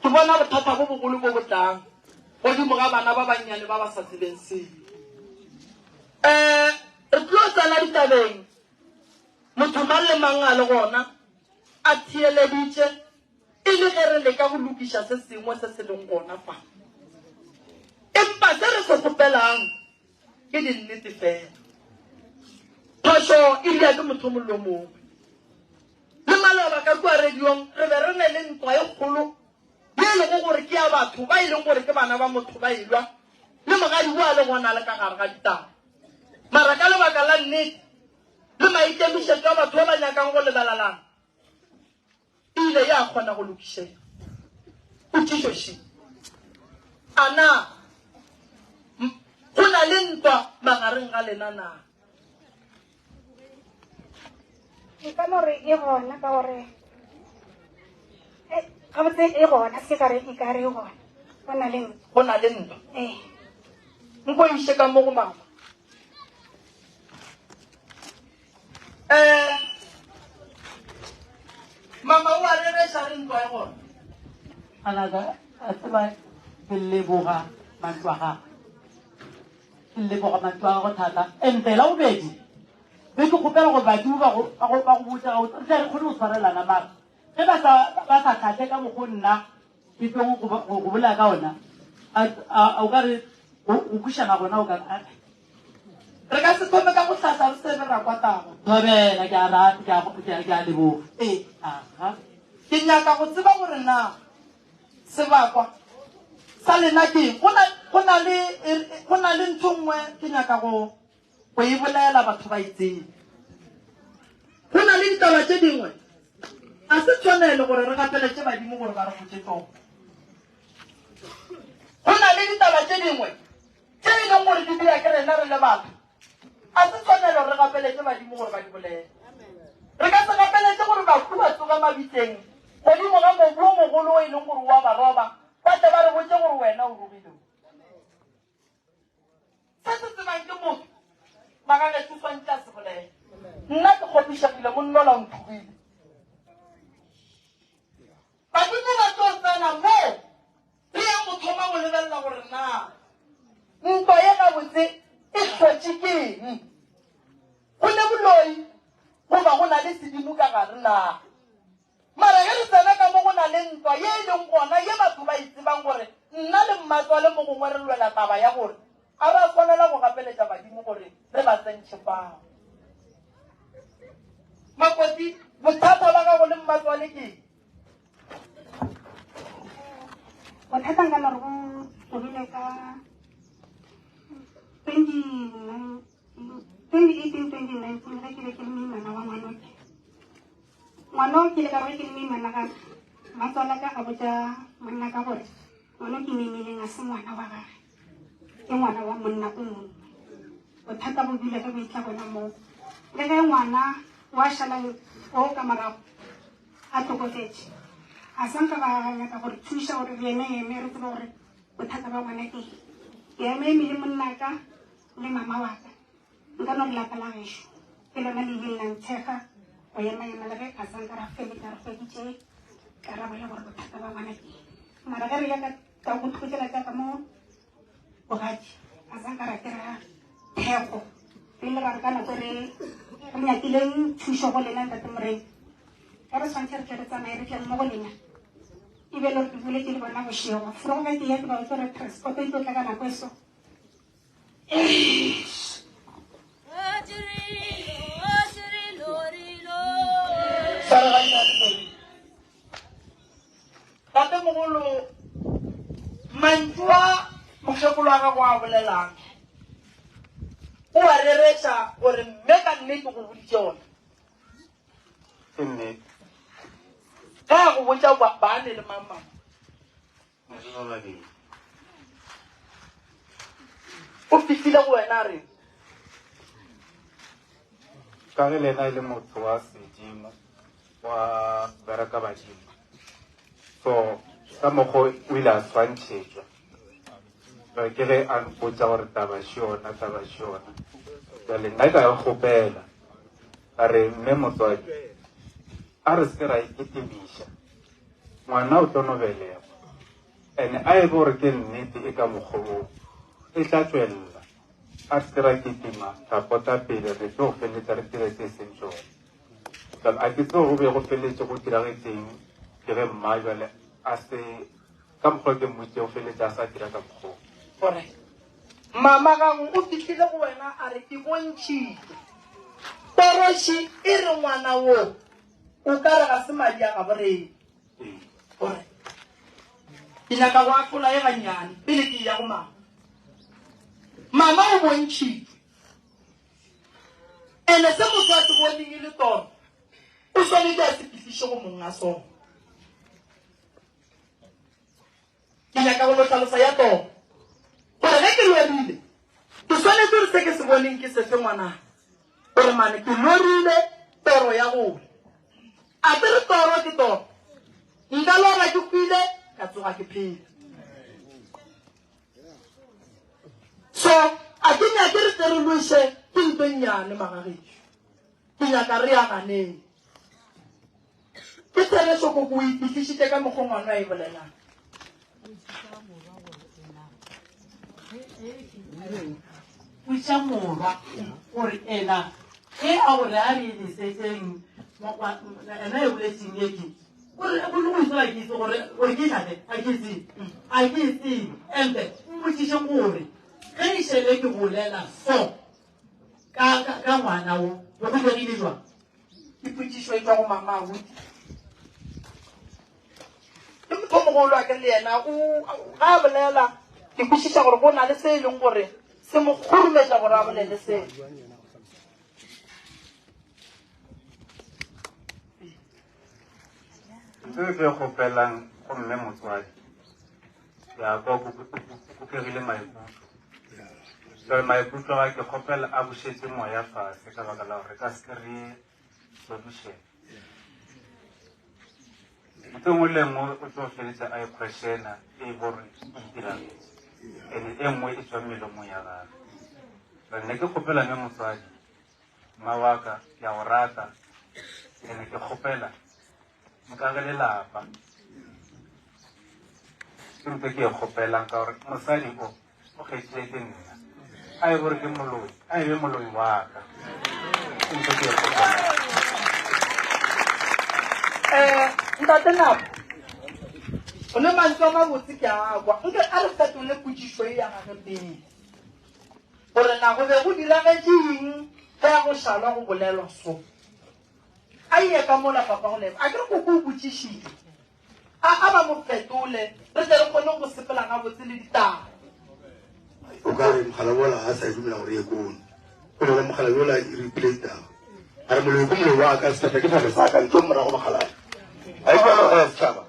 ke bona bothata bo bogolo bo botlang godimo ga bana ba bannyane ba ba sa tsebeng selo re tlo tsala ditabeng motho mang le mang a le gona a thieleditše e le ge re leka go lokiša se sengwe se se leng gona fa empa se re se kgopelang ke dinnete fela phošo e ria ke motho mollo mongwe le maloba ka kua radiong re be re ne le ntwa e kgolo ye e lego gore ke ya batho ba e leng gore ke bana ba motho ba elwa le mogadi bo a le gona le ka gare ga ditaba mara ka lebaka la nnete le maikemišetšo a batho ba ba nyakang go lebelalana e ile ya kgona go lokišega o tšešoši a na go na le ntwa magareng ga lena na ka more e gona ka gore ga botse e gona se ka re e ka re e gona go na le ntwa nko iše ka mo go mama mama o a rereša re ntwa e gona Another, a tseba ke leboga matlo a gago ke leboga matlo a gago thata empela o bedi be ke kgopela gore badimo ba go botsa ga re kgone go tshwarelana mara ge ba sa tlhatle ka mogo nna ke tlo go bolela ka ona o ka re o kušana gona o ka re ka se thome ka go tlhasa re sebe ra kwatago thobela ke a rata ke a leboga ke nyaka go tseba gore na sebakwa sa lena keng go na le ntho nngwe ke nyaka go e bolela batho ba itseng go na le ditaba tše dingwe a se tshwanele gore re gapeletse badimo gore ba re botse tsogo go na le ditaba tše dingwe tše e leng gore di dira ke rena re le batho a se tshwanele gore re gapeletse badimo gore ba di bolele re ka se gapeletse gore baku ba tsoga mabitleng godimo ga mobu o mogolo o e leng gore wa ba roba ba tle ba re botse gore wena o rogile se se tsebang ke motho magagetse swantse a se bolele nna ke kgopišagile monnola o nthogile badimo ba tlo tsena mo re ya go thoma go lebelela gore na ntwa ye gabotse e tlhotse keng go le boloi goba go na le sedimo ka gare na mara ge re tsena ka mo go na le ntwa ye e leng gona ye batho ba itsebang gore nna le Mmatswale mo gongwe re lwela taba ya gore a ba tshwanela go gapeletša badimo gore re ba tsentšhe fao Makoti bothata ba gago le Mmatswale ke bothata nka lore go tsogile ka 2018-2019 ge ke be ke le moimana wa ngwanoke ngwana o ke le ka gore ke le moimana ka Mmatswale ka a botsa monna ka gore ngwana o ke meimileng a se ngwana wa gage ke ngwana wa monna o mongwe bothata bo bile ka boitla bona moo le ge ngwana wa šalang o ka morago a tlhokofetse a sanka ba nyaka gore thuša gore le ene eme re tsebe gore bothata ba ngwana ke eme emele monna ka le mama wa ka nka no lelapa la gešo ke lona le ileng la ntshega go ema le ge a sanka ra feleka re feditše karabo ya gore bothata ba ngwana ke mara ge re ya ka go thokela ka mo bogadi a sanka ra kry-a thekgo pele ba re ka nako re nyakileng thušo go lena ntate morena ga re tshwantse re tle re tsamaye re tleng mo go lena ebile re bule ke le bona bošego fore go ka ke ya ke ba go tsore transport e tlotla ka nako eso tate mogolo mantšu a mokgekolo wa gago a bolelang o a reretša gore mme ka nnete go boditše ona ge a go botša baane le mamang o fihlile go wena a reng ka ge lena ile motho wa sedimo wa bereka badimo so ka mokgo o ile a swantšhetšwa ke ge a mpotsa gore taba šiona jale nna ka re kgopela a re mme motswadi a re se ke ra iketemiša ngwana o tlo no belegwa ene a ebe gore ke nnete e ka mokgolong e tla tswelela a se ke ra ketima ra pota pele re tlo go feleletsa re tiretse e seng sone jale a ke tseo go be go feleletse go diragetseng ke ge mma jale a se ka mokgwa ke mmotse go feleletsa a sa dira ka mokgong gore mama gang o fitlhile go wena a re ke bontšhitse toroši e re ngwana wo o ka re ga se madi a gaboreng gore ke nyaka go atlola e gannyane pele ke ya go mama o bontšhitse ene se motho a se boneng e le toro o swanetse a se fitlhiše go monga sone ke nyaka go lo tlhalosa ya toro gore ge ke lorile ke swanetse gore se ke se boneng ke sefe ngwanang gore mane ke lorile toro ya gore a ke re toro ke toro nka lora ke kwile ka tsoga ke phele so a ke nyake re tle re loše ke ntho nnyane magagešo ke nyaka re aganeng ke tsheleso ko ko ipitlišitše ka mokgwa ngwana a e bolelang puša morwa gore ena ge a gore a re lesetseng ena e boletseng eke gore go le go isola ke itse gore ke tlhate a ke itseng empe mmotsiše gore ge e šele ke bolela so ka ngwana wo go go diregile jwang ke potšišo e tswa go mama abuti ke motho mogolo a ke le yena ga a bolela ke kwešiša gore go na le se e leng gore se mo kgorometša gore a bolele seo ntse ke kgopelang go mme motswadi ya kwa go kegile maikutlo jale maikutlo ga ke kgopela a bušetse moya fase ka baka la gore ka se kry-e solution ntho ngwe le ngwe o tlo feletsa a e questiona e bore e diragetse ene e nngwe e tswa melomong ya gage jale ne ke kgopela mme motswadi mawaka ke a go rata ene ke kgopela nka ge lelapa ke ntho ke e kgopelang ka gore mosadi o kgethile ke nna a e gore ke moloi a ebe moloi wa ka ke ntho ke e kgopelang ntate napo o ne mantswe a mabotse ke a kwa nke a re fetole potšišo e ya gage pele gore na go be go diragetseng ge ya go šalwa go bolelwa so a ye ka mola papa go leba a ke re ko ko botšišitše a ba mo fetole re tle re kgone go sepela gabotse le ditaba o ka re mogala bola a sa dumela gore ye kone o ne mogala yola e replay taba a re moloi ko moloi wa ka seta ke tlhale sa ka ntho morago mogalane a e bona ga ya setšhaba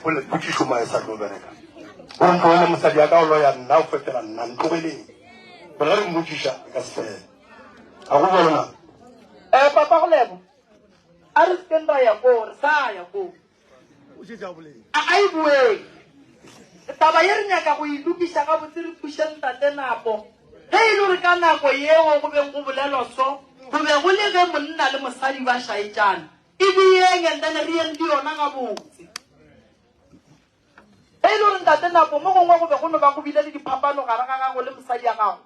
ole potšišo mae sa tlo bereka o ntlogele mosadi ya ka o loya nna o fetela nna ntlogeleng gore ga re mmotšiša e ka se fela ga go bona papa go lebo a re sekeng ra ya koo re sa ya koo a e bueng taba ye re nyaka go ilokiša gabotse re thuše ntate napo ge e le gore ka nako yeo go beng go bolelwa so go be go le ge monna le mosadi ba šaetšana e dieng entene re eng di yona gabotse ge e le gore ntate napo mo gongwe go be go no ba go bile le diphapano gare ga gago le mosadi ya gago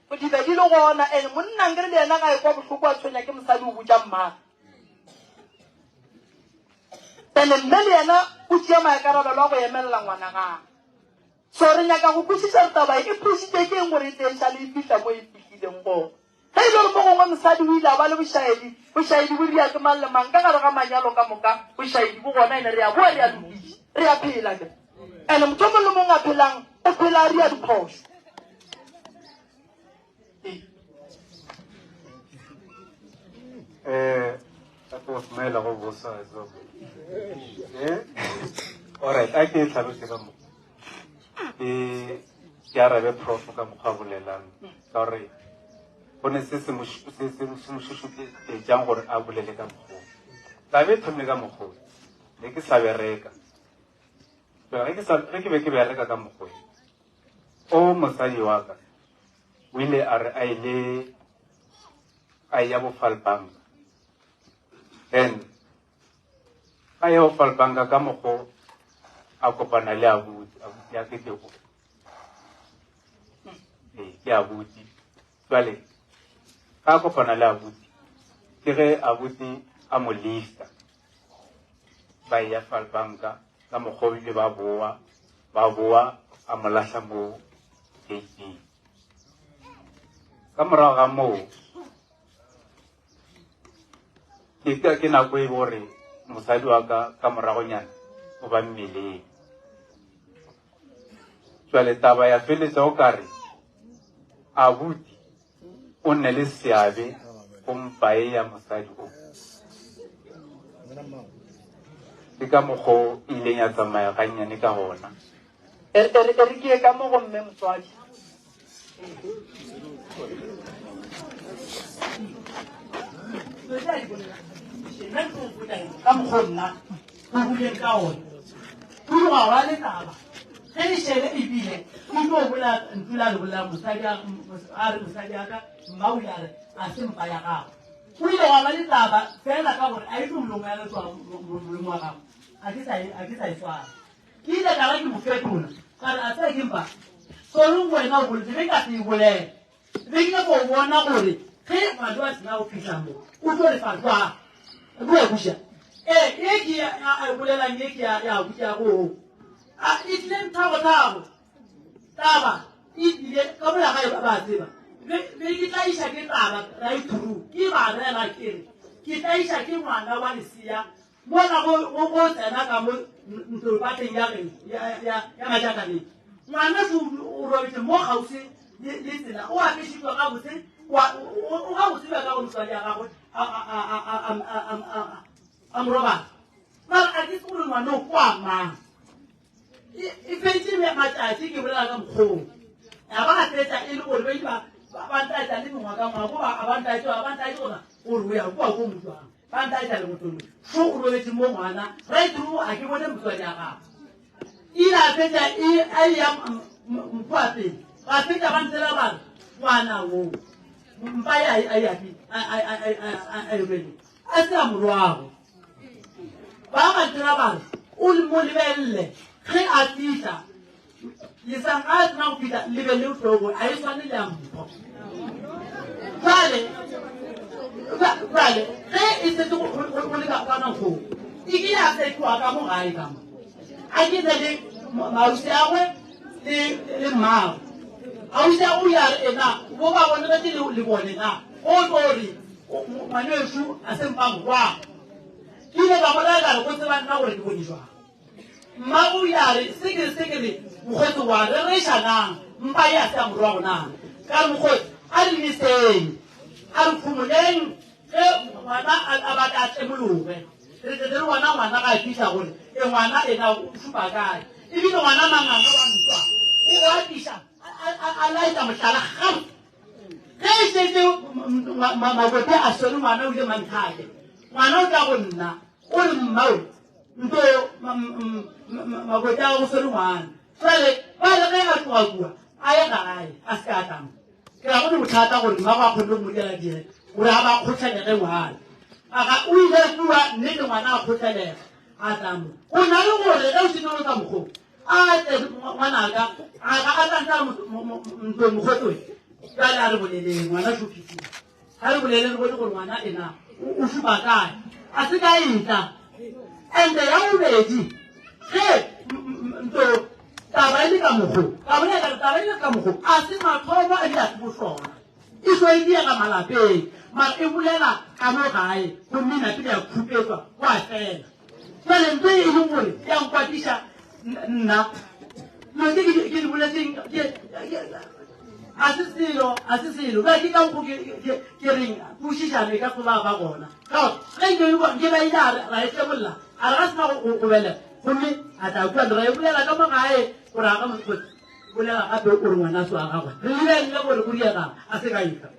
go di be di le gona and monnang ke re le yena ga e kwa bohloko a tshwenya ke mosadi o botša mmaga ene mme le yena o tšea maikarabelo a go emelela ngwana gage so re nyaka go kwešiša re taba e phusitše ke eng gore e tlenša le e fitlha mo e fitlhileng gona ge e le gore mo gongwe mosadi o ile a ba le bošaedi bo dia ke mang le mang ka gare ga manyalo ka moka bošaedi bo gona ene re ya boa re ya lokiša re ya phela ke ene motho mo le mongwe a phelang o phela a re ya diphoso that was my level was as well. All right, I can't have it. Ke arabe prof ka mokgwa bolelang sorry gone se mošušutletšang gore a bolele ka mokgwa tabe thomile ka mokgwa ne ke sa bereka ge ke be ke bereka ka mokgwa o mosadi wa ka o ile a re a ya bo Falbanka then a ya bo Falbanka ka mokgwa a kopana le abuti ya ke teko ke abuti jwale ka kopana le abuti ke ge abuti a mo lista ba ya Falbanka ka mokgwa ile ba boa a mo lahla mo gate ka morago ga moo ke nako e bore mosadi wa ka moragonyana o ba mmeleng jwale taba ya feletsa o kare abuti o nne le seabe go mpae ya mosadi o ke ka mokgwa ileng ya tsamaya gannyane ka gona e re ke ka mo go mme motswadi ka mokgonna o buleng ka one o ga ba le taba ge lešele ebile o tlo bola ntula le bolela mosadi a re mosadi aka mmaole a re a se mpa ya gago o ile wa ba le taba fela ka gore a itse molemo ya letswa molemo wa gago a ke sa e swara ke ile ka ba ke mo fetola kare a tsa ke mpa solong wena o boletse be ka se e bolela be ke ko bona gore ge ngwadi wa sena o fitlha mo o tlo re fatwa go ya busha e ke a bolelang e ke ya butša go e tlile nthago taba e tlile ka mola gae ba tseba be ke tla iša ke taba right through ke ba rela kere ke tla iša ke ngwana wa lesea mona go tsena ka mo ntolopateng ya majakaneng ngwana se o robetse mo gausi le tsela o apešitwa ga botse o ga botse ba ka go mosadi ya gagwe a morobala mara a ke se gore ngwana o kwa mang e fentse matšatši ke bolela ka mokgong a ba fetsa e le gore bantaetsa le mengwa ka ngwa goba a bantaetsa gona gore o ya kua ko motswang bantaetsa le motolo so o robetse mo ngwana right through a ke bone motswadi ya gago ile a fetsa a ya mokgwa pele ba fetsa ba ntsela bare ngwana wo mpa a yapi a ebele a se a morwago ba ba ntsela bare o mo lebelele ge a fitlha lesang a tsena go fitlha lebe le tlhogo a e tshwane le a mpho jale ge e setse go le ka nakong e ke ya fetoa ka mo gae kamo a ke ne le mausi agwe le mmago ausi ago ya re ena bo ba bone gete le bone na o tlore ngwaneso a sempang rwa ke ile ka molalekare go tseba nna gore ke bone jwang mmago ya re sekere mokgwetsi wa re rešanang mpa e a se a morwa gonang ka re mokgwetsi a re leseng a re phomoleng ge ngwana a batla a temologe re tlete le gona ngwana ga a fiša gore e ngwana ena o supa kae ebile ngwana manganga wa ntwa o a fiša a laetsa motlala gam ge e setse mabote a sone ngwana o ile manthake ngwana o tla go nna o re mmao nto mabote a go sone ngwana jale ba re ge a tloga kua a ye gae a se ka tama ke ra gone bothata gore mmago a kgonne go modela dire gore a ba kgotlhelege ngwana aga o ile kua nnete ngwana a kgotlhelega a tamo o na le gore ge o senelo ka mokgong a te ngwanaka aga a tantsa ntlo mokgotsoe jale a re boleleng ngwana sophitile ga re bolele re bone gore ngwana ena o supa kae a se ka etla and ya bobedi ge nto taba e le ka mokgong taba e le ka mokgong a se mathomo a di a se bosona e so e diega malapeng mara e bolela ka mo gae gomme napele ya khupetswa go a fela jale nto e leng gore ya nkwatiša nna no ke di boletseng a se selo ba ke ka nkgo ke reng kwešišano e ka soba ba gona ge ke ba ile ra e tlebolla a re ga sena go belega gomme a tla kua ra e bolela ka mo gae gore a ka mokgotsi bolela gape o re ngwana se wa gagwe re lebelele gore go diegang a se ka ika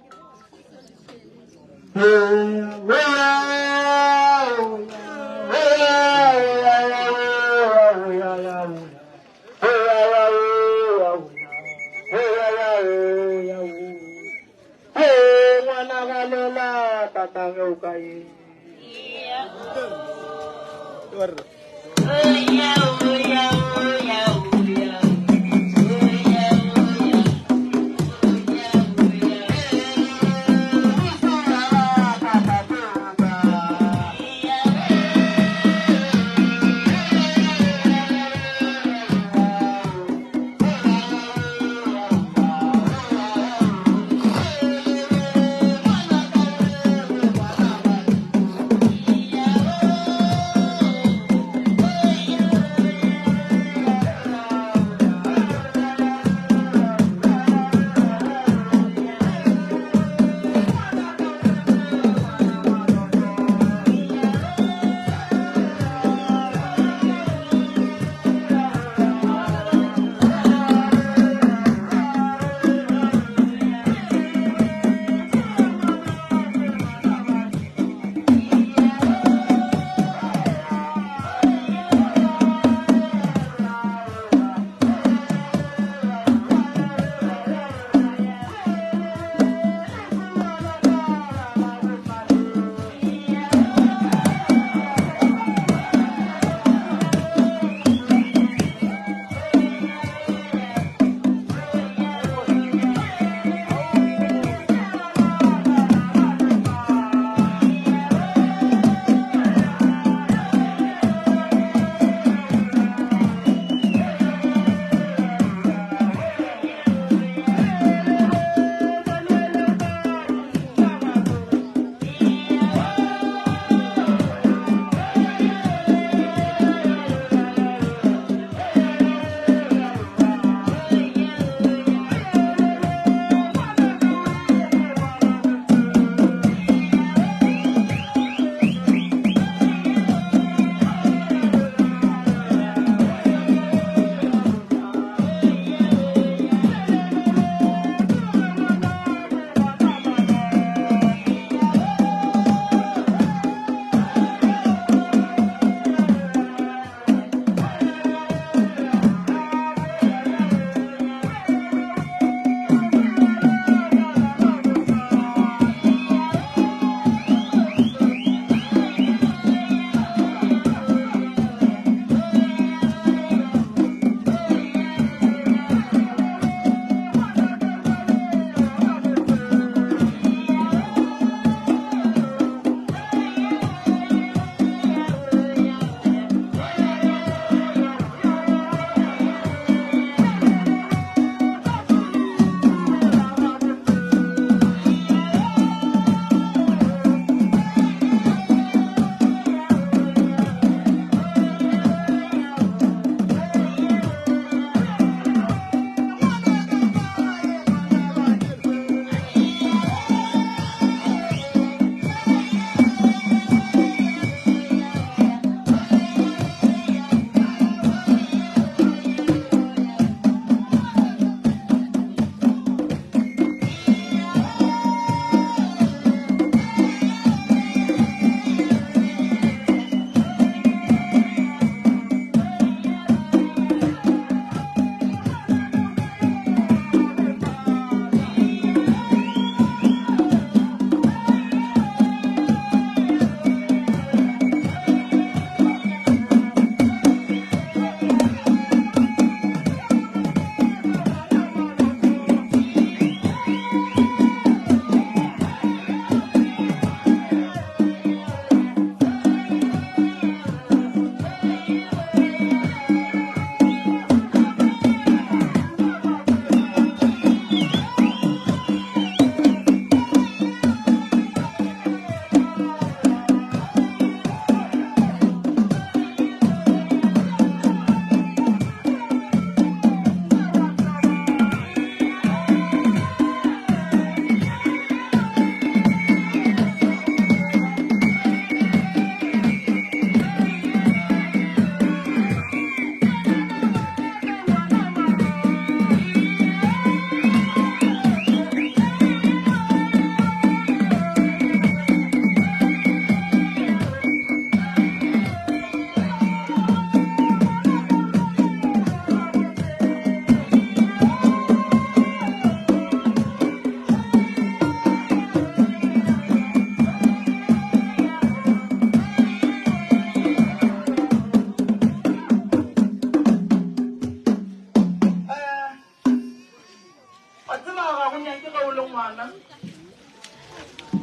ngwana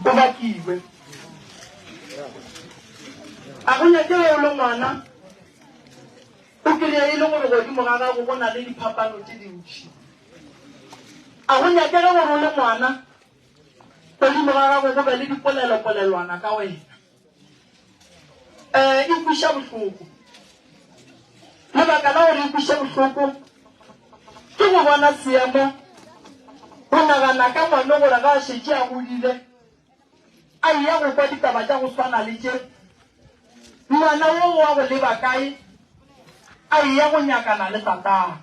o bakiwe a go nyake o le ngwana o kry-e le gore godimo ga gago go na le diphapano tse dintšhi a go nyake ge gore o le ngwana godimo ga gago go be le dipolelopolelwana ka wena e kweša bohloko lebaka la gore e kweša bohloko ke go bona seemo go nagana ka ngwane gore ga a šetše a godile a eya go kwa ditaba tša go swana le tše ngwana wo wa go leba kae a eya go nyakana le tatana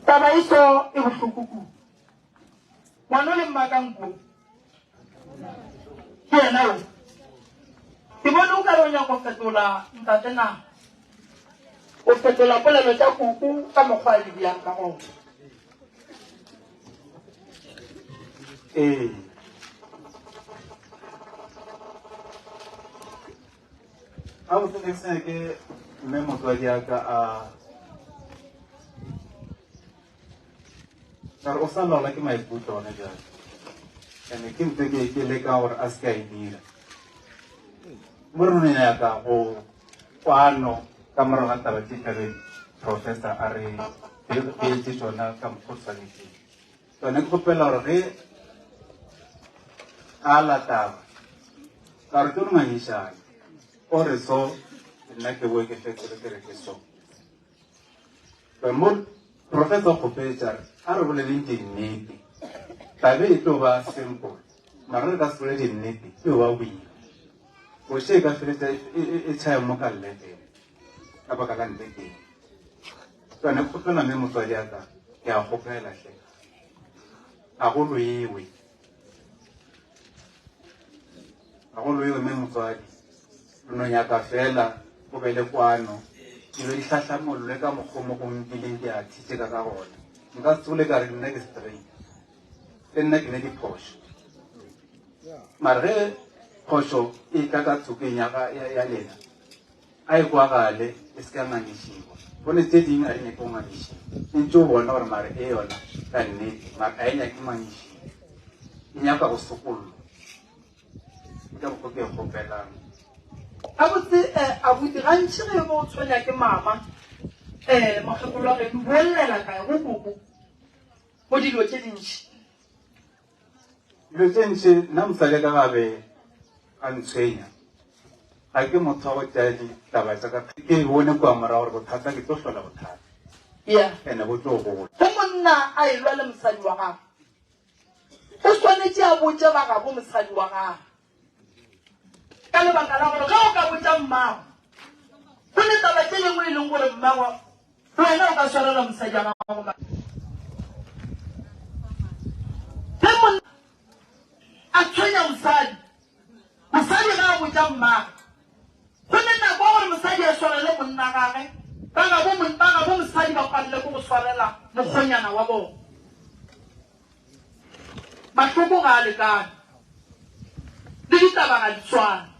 taba iso e bohloko kudu ngwana o le mmakanko ke yena o ke bone o ka re o nyaka go fetola ntatena o fetola polelo tša kuku ka mokgwa a lebiang ka gona a botse ne se ke mme motswadi aka a re o sa laola ke maikutlo one jalo ande ke ntse ke leka gore a se ka e dira mo re neng yaka go kwano ka morago ga taba tse tlabe professor a re beetse tsona ka mokgwa o tshwanetseng tsone ke kgopela gore ge a lataba ka re ke re ngangišane o re so nna ke boe ke fetole ke re ke so mo professor kgopetša a re boleleng dinnete tabe e tlo ba simple mara re ka se bole dinnete e ba boima boše e ka feletša e tšhae mo ka lleteng ka baka la nleteng tsone kgopela mme motswadi aka ke a kgopela hle a go loewe mme motswadi no nyaka fela go be le kwano dilo di tlhatlhamolole ka mokgomo go nkileng di a thitšeka ka gona nka se tsole ka re nna ke straight le nna ke ne diphošo mare ge phošo e ka ka tshokeng ya lena a e kwagale e se ka ngangišiwa bone tse dingwe a di nyake go ngangišiwa e ntse o bona gore mare e yona ka nnete mare a e nyake ngangišiwa e nyaka go sokololwa ka boko ke kgopelang a botse abuti gantši ge bo o tshwenya ke mama makgekolo wa geno bolelela kae go koko mo dilo tse dintšhi dilo tse ntšhi nna mosadi ka gabe a ntshwenya ga ke motho wa go tea ditaba tsa ka ke bone kwa morago gore bothata ke tlo hlola bothata ande bo tlo gogola go monna a elwa le mosadi wa gago o tshwanetse a botse ba gabo mosadi wa gago ka lebaka la gore ga o ka botsa mmago go ne taba tse lengwe e leng gore mmago wena o ka swarela mosadi wa gago ge monna a tshwenya mosadi ga a botsa mmago go ne nako gore mosadi a swarele monna gage ba gabo mosadi ba palele ko go swarela mokgonyana wa bona mahloko ga a lekane le ditaba ga di tshwane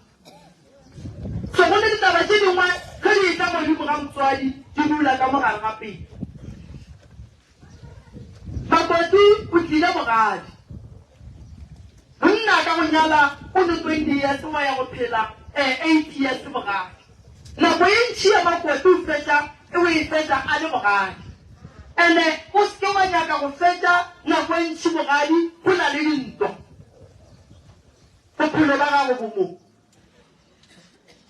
so go ne ditaba tse dingwe ge di etla modimo ga motswadi di dula ka mogare ga pele makoti o tlile bogadi monna ka go nyala o ne 20 years wa ya go phela 8 years bogadi nako e ntšhi ya makoti o e fetša a le bogadi ande o seke wa nyaka go fetša nako e ntšhi bogadi go na le dintwa bophelo ba gago bomo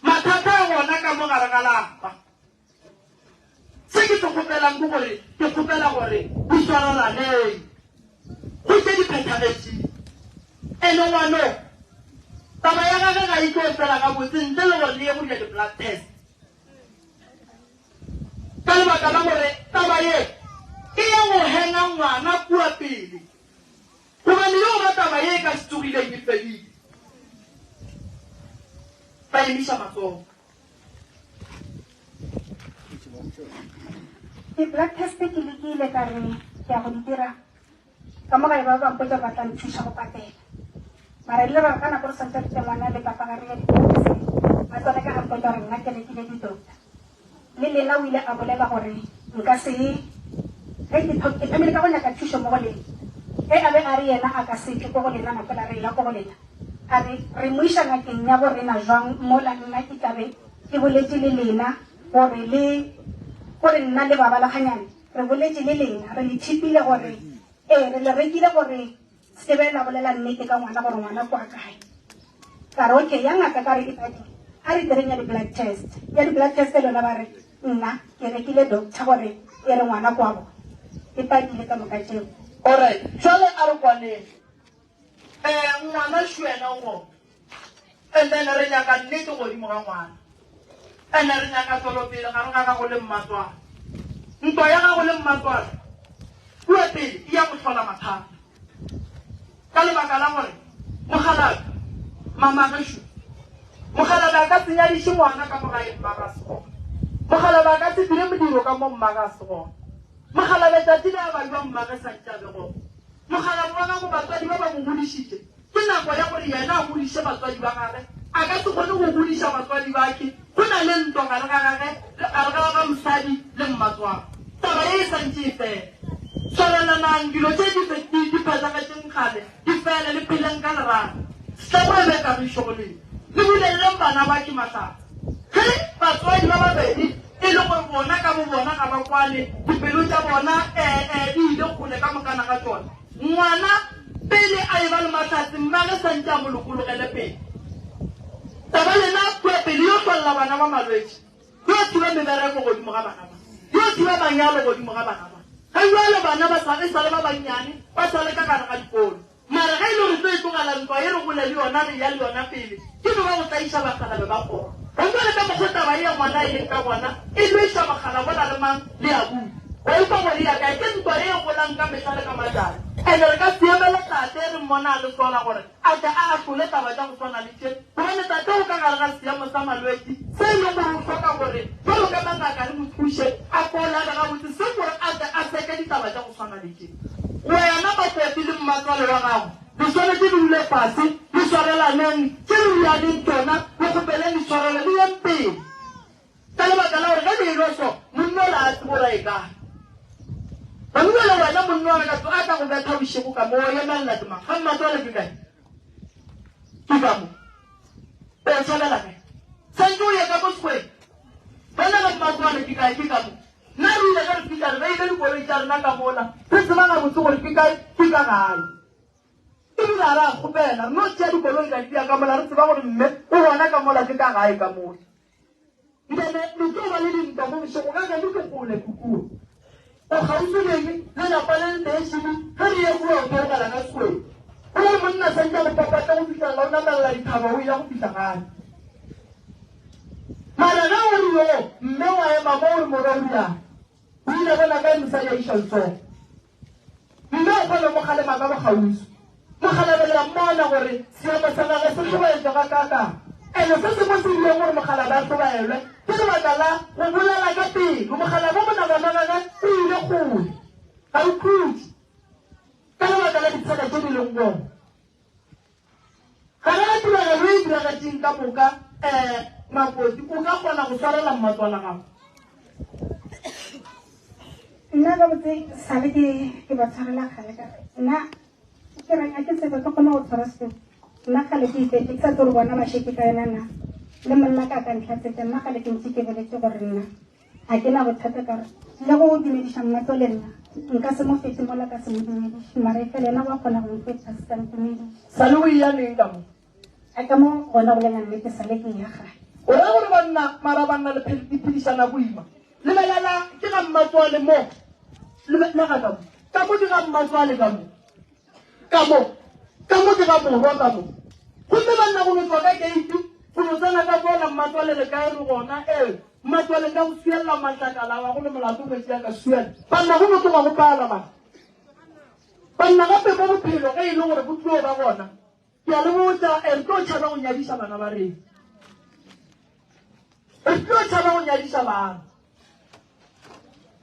mathata a gona ka mo gare ga lapa se ke kgopelang ke gore ke kgopela gore o swaralaneng go tse di phethagetse ene ngwano taba ya gage ga e tlo fela ga botse ntle le gore le ye go dira di-blood test ka lebaka la gore taba ye e ya go henga ngwana kua pele gobane yo ba taba ye e ka se tsogileng e fedile ba emiša matsogo di-blood test ke lekile ka re ke ya go di dira ka mo gae ba bampotsa ba tla nthuša go patela mara ile ba ka nako re santse ke ngwana le papa ga re ya dipotse ba tsone ka ga mpotsa gore nna ke lekile di-doctor le lena o ile a bolela gore nka se ge ke thamele ka go nyaka thušo mo go leng abe a re yena a ka seke ko go lena nako la re la ko go lena a re moisa ngakeng ya bo rena jwang mola nna ke tlabe ke boletse le lena gore nna le babalaganyane re boletse le lena re le thipile gore re le rekile gore se be la bolela nnete ka ngwana gore ngwana kwa kae ka re okay ya ngaka ka re ipadi a re direng ya di-blood test lona ba re nna ke rekile doctor gore e re ngwana kwa bo ipadile ka moka tšeo. Alright, jwale a re kwaneng ngwana šwena ngo and then re nyaka nnete godimo ga ngwana and re nyaka tswelopele ga re ga go le mmatswana ntwa ya gago le mmatswana kua pele e ya go tlhola mathata ka lebaka la gore mogalabi mamagesho mogalabi a ka tsenyadiše ngwana ka mogae mmagasego mogalabi a ka se dire modiro ka mo mmagasego mogalabi tsatsi le a bajwa mmagesantšabego mogalabi wa gago batswadi ba ba mo godišitše ke nako ya gore yena a godiše batswadi ba gage a ka se kgone go godiša batswadi bake go na le ntwa gare ga gage a re ga mosadi le mmatswana taba e santše e fela tshwarelanang dilo tse di phasagetseng kgale di fele le pheleng ka lerata setlamo e be ka gešogoleng le boleleleng bana ba ke matlhatsa ge batswadi ba babedi e le gore bona ka bo bona ga ba kwane dipelo tša bona di ile kgole ka mokana ga tsona ngwana pele a e ba le matlhatse mmage santse a molokologele pele taba lena kua pele yo tlolela bana ba malwetse yo thiba mebereko godimo ga bana ba yo thiba manyalo godimo ga bana ba ga jale bana ba sa le ba bannyane ba sa le ka gare ga dikolo mara ga e le gore tlo e tlogela ntwa e re gole le yona re ya le yona pele ke no ba go tlaiša bagalabe ba kgona go le ka mokgo taba e ya ngwana e leng ka bona e tlo iša bagala bona le mang le ya bua o ipa gore ya kae ke ntwa e golang ka mehla le ka majale and re ka siemele tate re mmona le sola gore a tle a tlole taba tša go tshwana le tše gobane tate o ka gare ga seemo sa malwetse se e leng gore o tlhoka gore jalo ka mangaka le mothuše a kolale ga botse se gore a tle a seke ditaba tša go tshwana le tše wena bafepi le mmatswale wa gago le tshwanetse di dule fase le tshwarelaneng tše le rianeng tsona le kgopeleng ditshwarele le yeng pele ka lebaka la gore ge leiloso monno le a tsebora e kae banumele wena monna wa ka a tla go betha bošego ka mo emelela ke mang ga mmatswale ke kae ke ka mo o tshwalela kae santse o ye ka ko sekgweng bona ga mmatswale ke kae ke ka mo nna re ile ge re fitlha re beile dikoloi tša rena ka mola re tseba gabotse gore ke kae ke ka gae ebile a re a kgopela re no tšea dikoloi ka dia ka mola re tseba gore mme o gona ka mola ke ka gae ka mola ebene le tlo ba le dintwa mo bošego ka ke ke kgole kukuo o gausoleng le lapa le leteešene ge re ye kua o keregela ka sekgweng o le monna santse go papatla go fitlhelela o namelela dithaba o ile go fitlha gae mara ga o rio mme wa ema mo ore mororiang o ile bona ka mosadi a iša letsogo mme o kgone mogalema ka bogauso mogalabelela mmona gore seemo sa gage se tlhobaetša ga kakang ene se sengwe se ileng gore mogalabe a tlhobaelwe ke lebaka la go bolela ka pele mogalabe o monagana gage o ile kgole ga o khutse ka lebaka la ditsheka tse di leng bona ga re ga tiragalo e diragatseng ka moka makoti o ka kgona go tshwarela mmatswala gago nna ka botse sale ke ba tshwarela kgale ka nna ke reng a ke tsebe ke kgone go tshwara seo nna gale ke ipete ke sa tse gore bona mašeke ka yona nna le monna ka ka ntlhatsetse nna gale ke ntse ke boletse gore nna ga ke na bothata kare le go dumediša mmatso le nna nka se mo fete mola ka se mo dumediše mara e fela ena ba kgona go mfetša se ka ntumediša sale o ianeng ka mo a ka mo gona go lela nnete sale ke ya gae o ra gore banna mara banna le diphedišana boima lebelela ke ga mmatswale mo lega ka mo ke ga mmatswale ka mo ke ga morwa ka mo gomme banna go metswa ka keiti go no tsena ka bona mmatswale le kae re gona mmatswale ka go suelela matlakala wa go le molato metsi ya ka suela banna go motloga go pala banna gape mo bophelo ge e le gore bo tlo ba bona ke a le botsa re tlo tšhaba go nyadiša bana ba rena re tlo tšhaba go nyadiša bana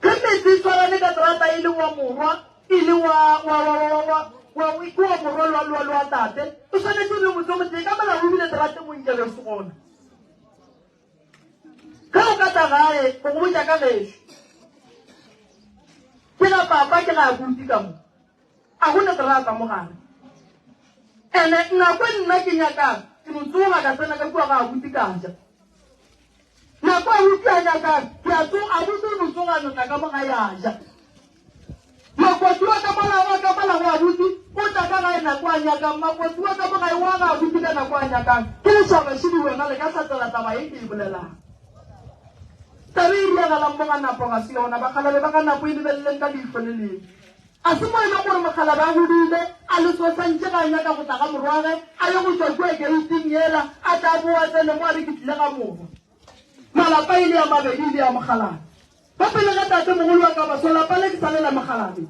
ge metsi e tshwarane ka terata e le wa morwa e le wa morwa le wa tate o tshwanetse le motse motse ka mola go bile terate monkele se gona ge o ka tla gae go go botša ka gešo ke ga papa ke ga abuti ka mo a go ne terata mo gare ene nako nna ke nyaka ke motsoga ka tsena ka kwa ga buti ka ja na kwa buti a nyaka ke a tso a buti motsoga no ka mo ga ya ja makoti wa ka mala wa buti o ta ka ga na kwa nyaka makoti wa ka mo ga wa ga buti ka na kwa nyaka ke sa ba shidi wena le ka sa tsela taba e ke bolela tabiri ya la mo ga na ponga si ona ba khala le ba ka na po ile le ka di fonele a se mo ina gore makhala ba godile a le so santse ga nya ka go tla ga morwage a yo go tswa ke iting yela a ta boa tsene mo re ke tle ga mo malapa ile ya mabedi ile ya mogala ba pele ga tate mogolo wa ka ba sola pele ke salela mogala ke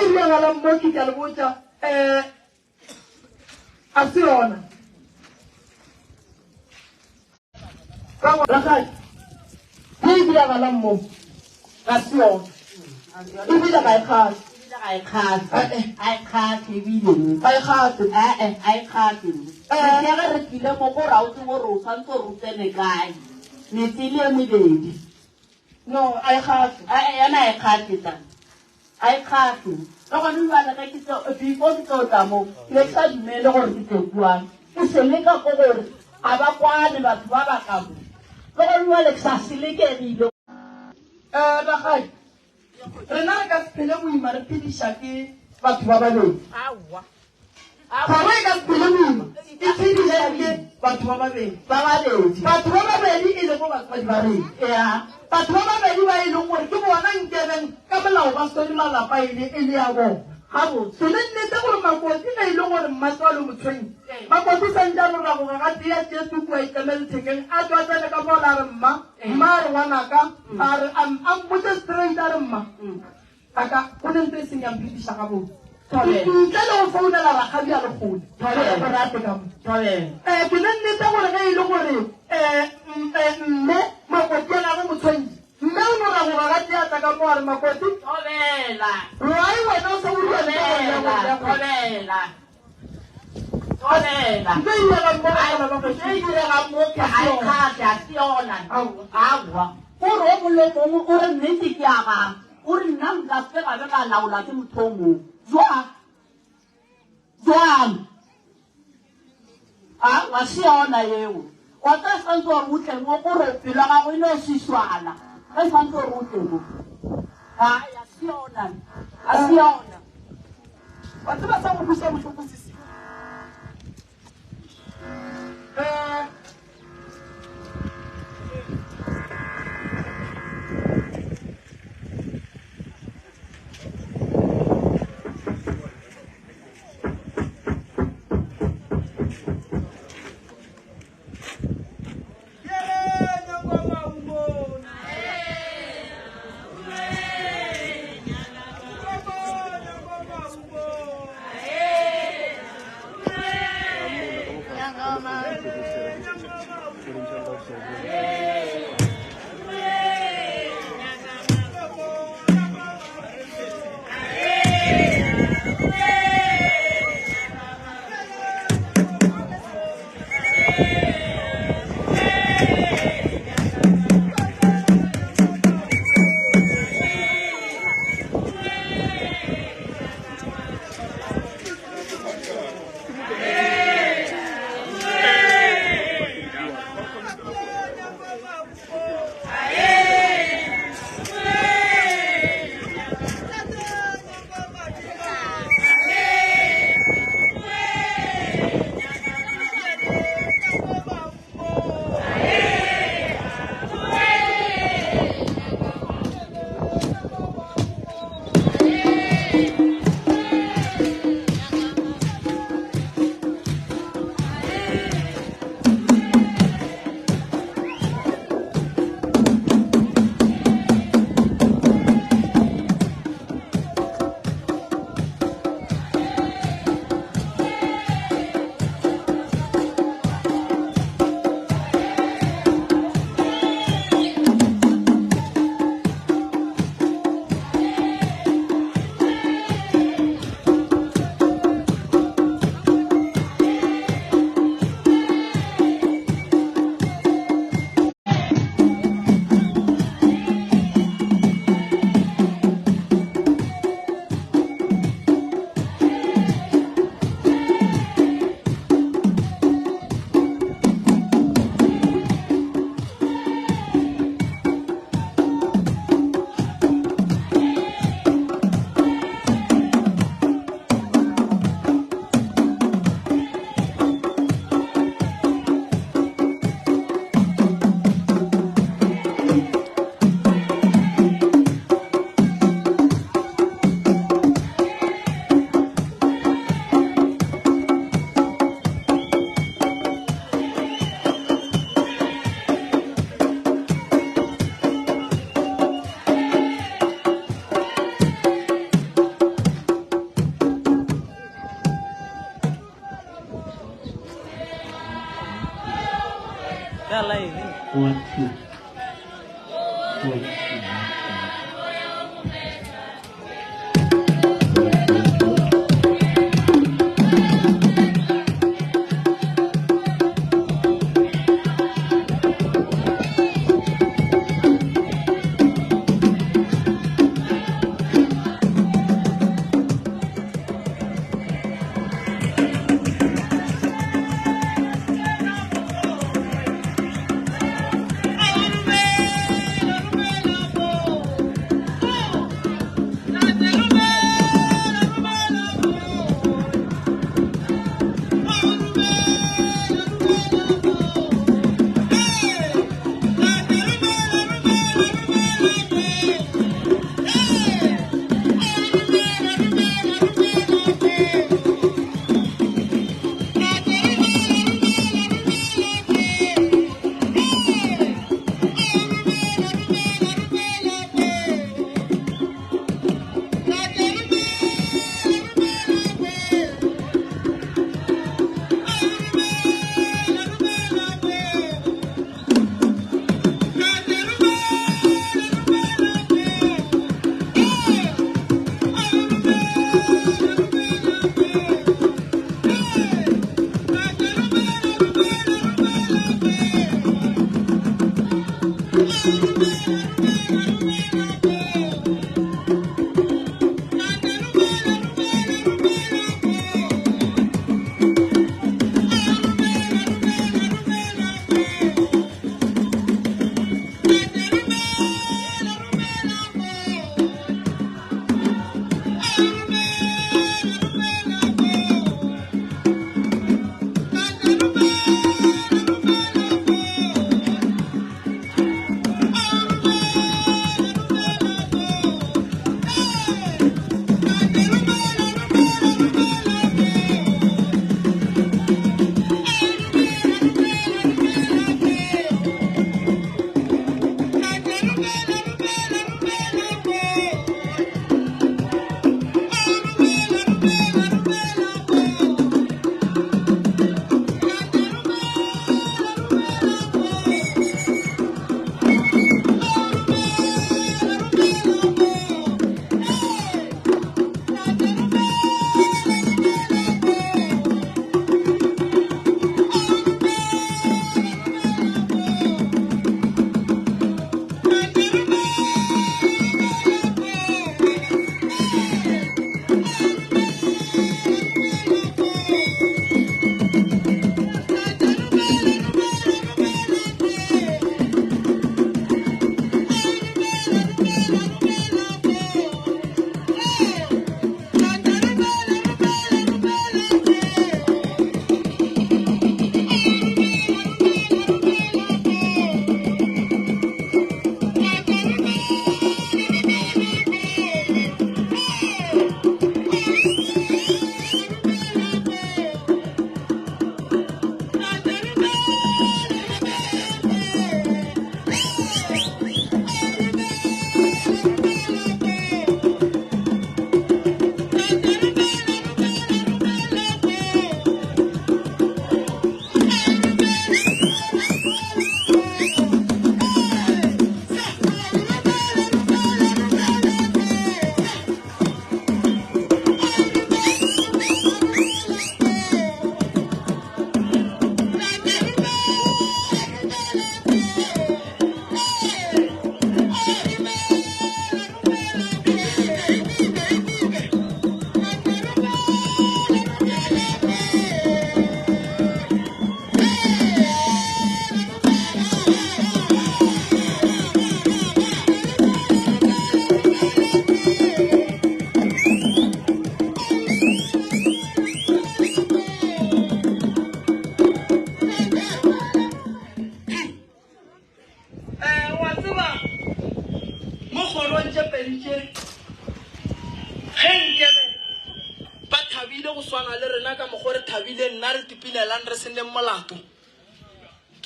ile ga la mo ke ka le botsa a se ona ka go la ga ke ile ga la mo Rasion. Ibi da kai khas. Ai khas ebile. Ai khas. Ai khas. Ke ga re kile mo go rautse mo ro santo ro tsene kae. Ne tsile mebedi. No, ai khas. Yana ai khas ta. Ai khas. Lo go nwa la ka ke tso before ke tso ta mo. Le sa dumele gore ke tlo bua. O se le ka go gore aba kwane batho ba ba ka mo. Lo go nwa le sa se le ke dilo. Ragai. Rena re ka sepele boima re phedisha ke batho ba babedi. Awa. Ga re ka sepele boima e phedisha ke batho ba babedi. Batho ba babedi e le go batswadi ba rena. Ya. Batho ba babedi ba e leng gore ke bona nkebeng ka molao ba sone malapa e le ya bona. Ha bo. Se le nnete gore makoti na e leng gore mmatwa le motshwenyi makoti sanjano ra go ga tia Jesu kwa itemele thekeng a tswa tsene ka mola re mma re ngwanaka a re am botse straight a re mma kaka go ne ntse seng ya mpidisha ga botse ntle le go founela ragabi a le gole go rate ka mo ke ne nnete gore ge e le gore mme makoti a gage motshwenyi mme o no ra go ga tia tsa ka mo a re makoti Rai wena o sa o Tobela. Nka ile ga mo ba go ga mo ke ai khas ya siona. Awa. O ro mo le mo o re nnete ke a ga. O re nna nka se ga ka laola ke mothomo. Jwang. Wa siona yeo. Wa ta santo rutle mo go re pelo ga go ino siswana. Ga santo rutle mo. Ya siona. Asiona. Wa tsaba sa go busa motlhoko sisi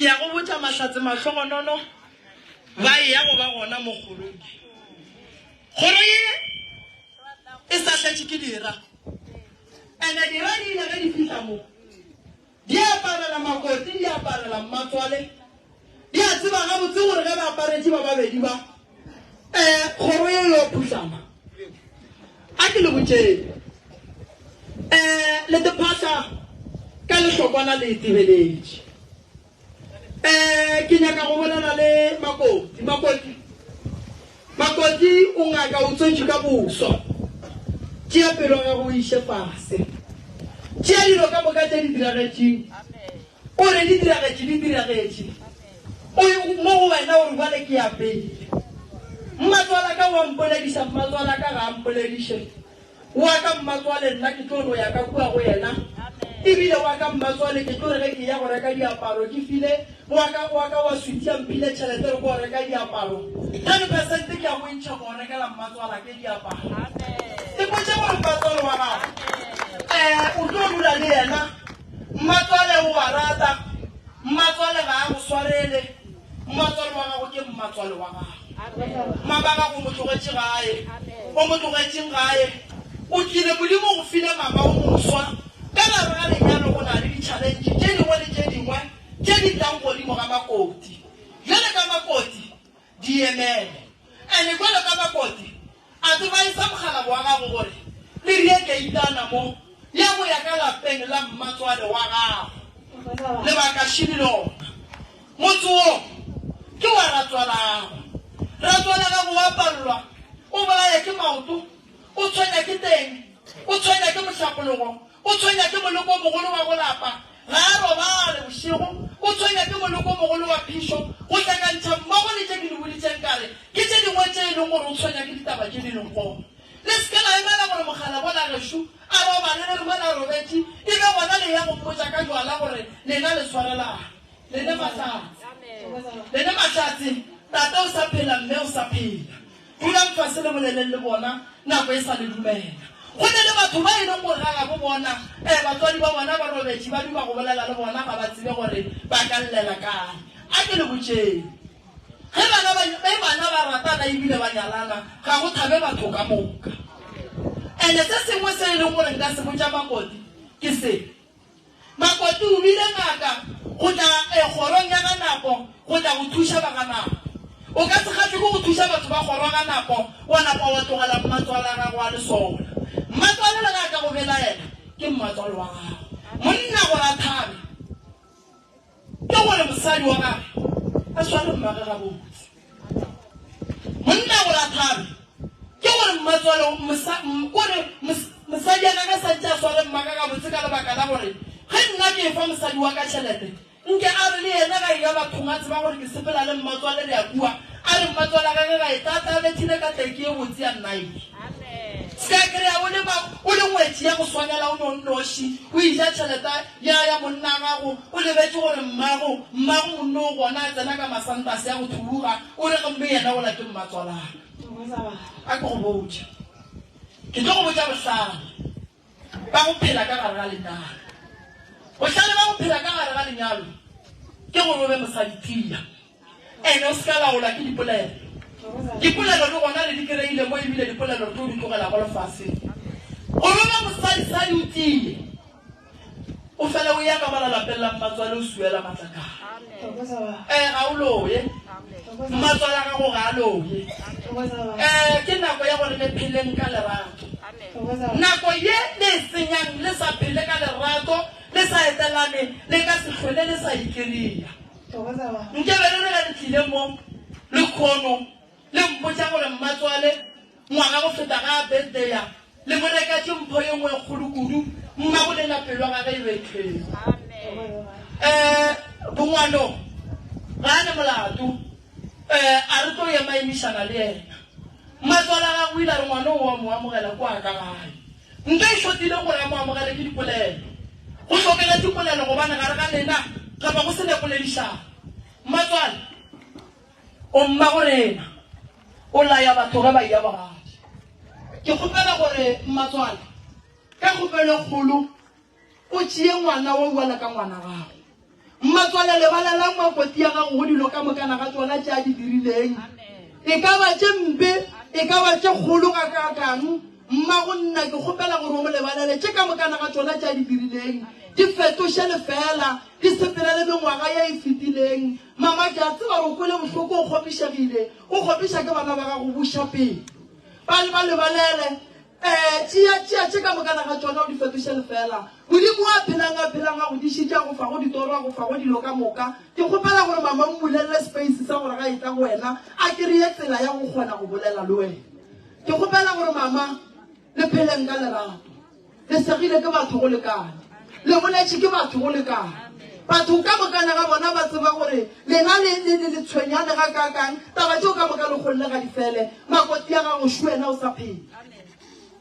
ke ya go botsa mahlatse mahlogonono ba ya go ba gona mo kgorong kgoro ye e sa tletše ke dira ene dira di ile ge di fihla mo di aparela makoti di aparela mmatswale tseba ga botse gore ga ba aparetse ba babedi ba kgoro ye yo pušama a ke le botšeng le tephata ka lehlokwana le itebeletše ke nyaka go bolela le makoti o ngaka o tswetše ka boso tšea pelo ga go iše fase tšea dilo ka moka tše di diragetšeng o re di diragetše mo go wena gore bale ke apele mmatswala ka wa mpolediša mmatswala ka ga mpolediše wa ka mmatswale nna ke tlo no ya ka kua go yena ebile wa ka mmatswale ke tlo re ge ke ya go reka diaparo ke file wa ka wa sweetia mpile tšhelete re go reka diaparo 10% ke ya go ntšha go rekela mmatswala ke diaparo ke botse gore mmatswale wa gago o tlo dula le yena mmatswale o wa rata mmatswale ga a go swarele mmatswale wa gago ke mmatswale wa gago mabaka go mo tlogetše gae o tlile modimo go file mama o moswa ka gare ga lenyalo go na le di-challenge tše dingwe le tše dingwe tše di tlang godimo ga makoti jale ka makoti di emele ande jale ka makoti a tsebaisa mogala wa gago gore le rieke itana mo ya go ya ka lapeng la mmatswale wa gago lebaka šhini lona motse o ke wa ratswalago ratswala ga go apallwa o bolaye ke maoto o tshwenya ke teng o tshwenya ke mohlapologo o tshwenya ke moloko mogolo wa go lapa ga a robale bošego o tshwenya ke moloko mogolo wa phišo go tlakantšha mmogo le tše ke di boditšeng kare ke tše dingwe tše e leng gore o tshwenya ke ditaba tše di leng gona le seke la emela gore mogala bona gešo a robale le bona robetše e be bona le ya go mpotša ka jwala gore lena le swarelang lene mahlatse tata o sa phela mme o sa phela dula mfase le boleleng le bona nako e sa le dumela go ne le batho ba e leng gore ga bo bona batswadi ba bona ba robetše ba duma go bolela le bona ga ba tsebe gore ba ka llela kae a ke le botšeng ge bana ba ratana ebile ba nyalana ga go thabe batho ka moka ande se sengwe se e leng gore nka se botša makoti ke se makoti o bile ngaka go tla kgorong ya ga nako go tla go thuša ba ga nako o ka se gatle go thuša batho ba kgoro ga nako wa napa wa tlogela mmatswala ga go a lesola mmatswale le ga ka go belaela ke mmatswale wa gago monna gore a thabe ke gore mosadi wa gage a sware mmage ga botse monna gore a thabe ke gore mmatswale kore mosadi ya gage santse a sware mmage ga botse ka lebaka la gore ge nna ke e fa mosadi wa ka tšhelete nke a re le yena ga ya bathong a tseba gore ke sepela le mmatswale le ya kua a re mmatswala gage ga e tata bethile ka teki e botse ya nnaeke ska kry-a o le ngwetši ya go swanela o nonnoši o ija tšhelete ya monna gago o lebetse gore mmago monno o gona a tsena ka masantase ya go thubuga o re gemme yena ola ke mmatswalana a ke go botša ke tlo go botša bohlale ba go phela ka gare ga lenyalo bohlale ba go phela ka gare ga lenyalo ke gore o be mosaditia ene o seka laola ke dipolelo le gona le di kry-ile mo ebile dipolelo re tlo di tlogela go lefaseng gore o be mosadisadi o tie o fele o ya ka balalapeng la mmatswale o suela matlakala ga o loye mmatswale a gago ga a loye ke nako ya gore le pheleng ka lerato nako ye le senyang le sa phele ka lerato le sa etelane le ka sehlwele le sa ikeria nke bere re ga le tlile mo le kgono le mpotša gore mmatswale ngwaga go feta ga birthday le mo rekatše mpho ye nngwe kgolo kudu mmago le napelo ga ge e betlheng bongwano ga a ne molato a re tlo ema emišana le ena mmatswale ga go ile a re ngwana o wa mo amogela ko a ka gae nka e šotile gore a mo amogele ke dipolelo go tlhokega dipolelo gobane gare ga lena kapa go se lepoledišana mmatswale o mma gorena o laya batho ga ba ia bogadi ke kgopela gore mmatswale ka kgopelo kgolo o tšee ngwana o buana ka ngwana gago mmatswale lebala la makoti ya gago go dilo ka mokana ga tsona tše a di dirileng e ka ba tše mpe e ka ba tše kgolo ga kakang mmago nna ke kgopela gore o mo lebalele tše ka mokana ga tsona tše a di dirileng di fetoše lefela di sepelele mengwaga ya e fetileng mama ke a tseba go kwele bohloko o kgopišegile o kgopiša ke bana ba ga go buša pele ba le balele tšea ka mokana ga tsona o di fetošele fela modimo a phelang a go dišitša go fa go ditoro go fa go dilo ka moka ke kgopela gore mama mmolelele space sa gore ga e tla go wena a kry-e tsela ya go kgona go bolela le wena ke kgopela gore mama le pheleng ka lerato le segile ke batho go lekane le boletše ke batho go lekane batho ka mokana ga bona ba tseba gore lena le tshwenyane ga kakang taba tšeo ka moka le kgolle ga difele makoti ya gago shu wena o sa phela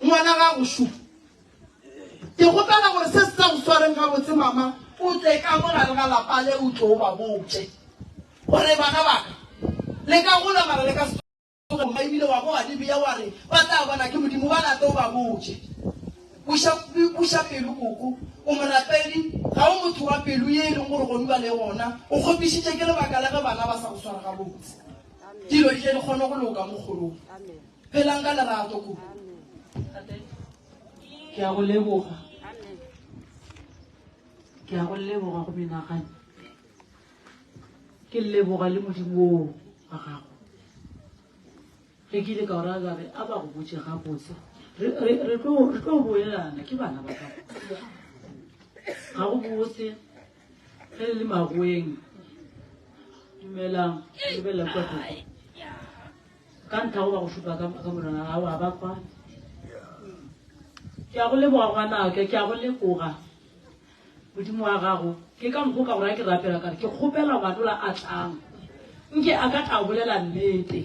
ngwana gago shu ke gopela gore se se sa go tshwareng ga botse mama o tle ka mogare ga lapa le o tlo o ba botse gore bana baka le ka gola mara le ka ga ebile wa go a dibia wa re ba tla bona ke modimo ba late o ba botse buša pelo koko o morapedi ga o motho wa pelo ye e leng gore go ba le gona o kgopišitše ke lebaka la ge bana ba sa go swara ga botse dilo di tle di kgone go loka mo kgolong phelang ka lerato ko ke a go leboga go menagane ke leboga le modimo wa gago ge ke ile ka o raya re a ba go botse ga botse re tlo boelana ke bana ba gago ga go botse ge le magoeng dumelang lebela kwa thoko ka ntlha go ba go šupa ka monana gao a ba kwane ke a go leboga ngwanaka ke a go leboga modimo wa gago ke ka mokgwa ka gore ke rapela kare ke kgopela ngwanola a tlang nke a ka tla bolela nnete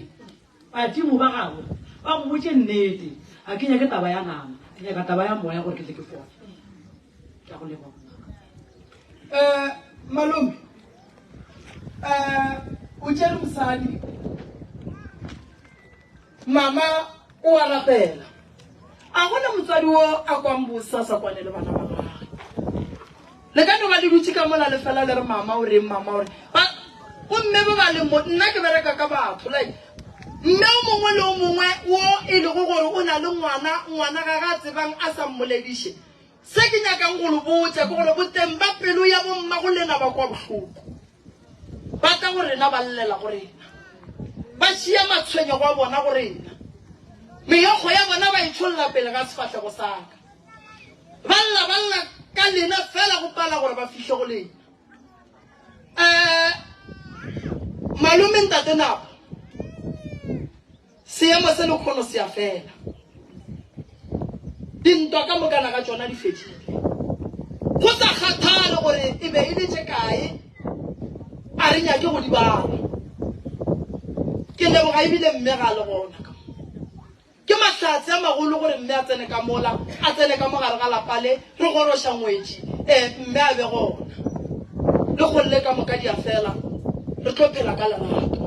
badimo ba gago ba go botse nnete a ke nyake taba ya nama ke nyaka taba ya moya gore ke tle ke fone ke a go leboga malome o tšere mosadi mama o a rapela a gona motswadi o a kwang bosa sa kwane le bana ba gage le ka no ba le dutse ka mola le fela le re mama o reng mama o re gomme ba ba le mo nna ke bereka ka batho like mme o mongwe le o mongwe wo e le go gore o na le ngwana ga ga tsebang a sa mmolediše se ke nyakang go le botse ke gore boteng ba pelo ya bomma go lena ba kwa bohloko ba tla go rena ba llela go rena ba šia matshwenyego a bona go rena meokgo ya bona ba itšholola pele ga sefatlhego saka balla ka lena fela go pala gore ba fihle go lena malome ntate napa seemo se le kgono se a fela dintwa ka mokana ga tsona di fedile go sa kgathale gore e be e le tše kae a re nyake go di bala ke leboga ebile mme ga le gona ke mahlatse a magolo gore mme a tsene ka mola a tsene ka mogare ga lapale re goroša ngwetši mme a be gona le golle ka moka di a fela re tlo phela ka lerato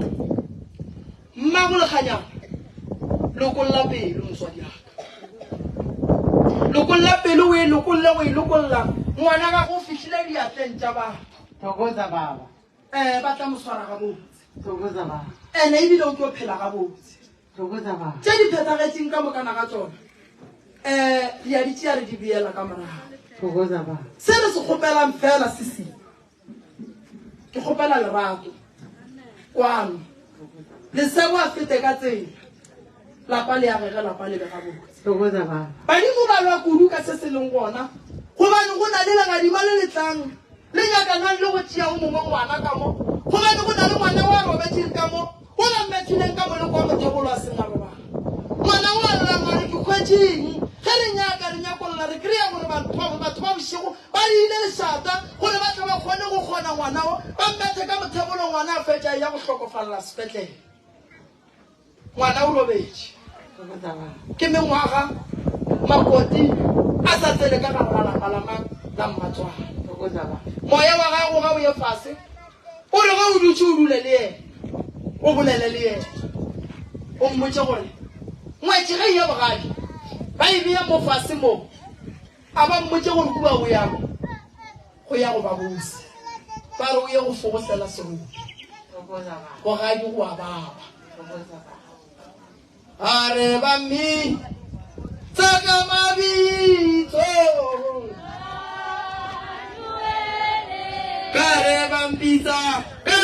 mmagolekganyana lokolla pelo motswadi aka lokolla pelo o e lokolla ngwana ga go fihlile diatleng tša batho thokoza baba ba tla mo swara ga botse thokoza baba ene ebile o tlo phela ga botse thokoza baba tše di phethagetseng ka mokana ga tsona di a di tšea re di beela ka morago thokoza baba se re se kgopelang fela se ke kgopela lerato kwano lesego a fete ka tsela lapa le agege lapa le be ga botse thokoza baba badimo ba lwa kudu ka se se leng gona gobane go na le legadima le letlang le nyakanang le go tšea o mongwe ngwana ka mo gobane go na le ngwana wa robetseng ka mo o lamethileng ka mo le kwa mothebolo a sengarobana ngwana o a lelangare ke kgwetseng ge re nyakolola re kry-a gore batho ba bošego ba ile lešata gore ba tla ba kgone go kgona ngwanao ba mmethe ka mothebolo ngwana a fetša ya go hlokofalela sepetlele ngwana o robetše ke mengwaga makoti a sa tsele ka gare ga lapa la mmatswana moya wa gago ga o ye fase o re ge o dutse o dule le ena o bolele le ena o mmotse gore ngwetše ge ye bogadi ba e bea mo fase mo a ba mmotse gore kua o yago go ya go ba bose ba re o ye go fogosela seruti bogadi go a baba a re ba mmi tsaka mabitso ka re ba mpitsa ka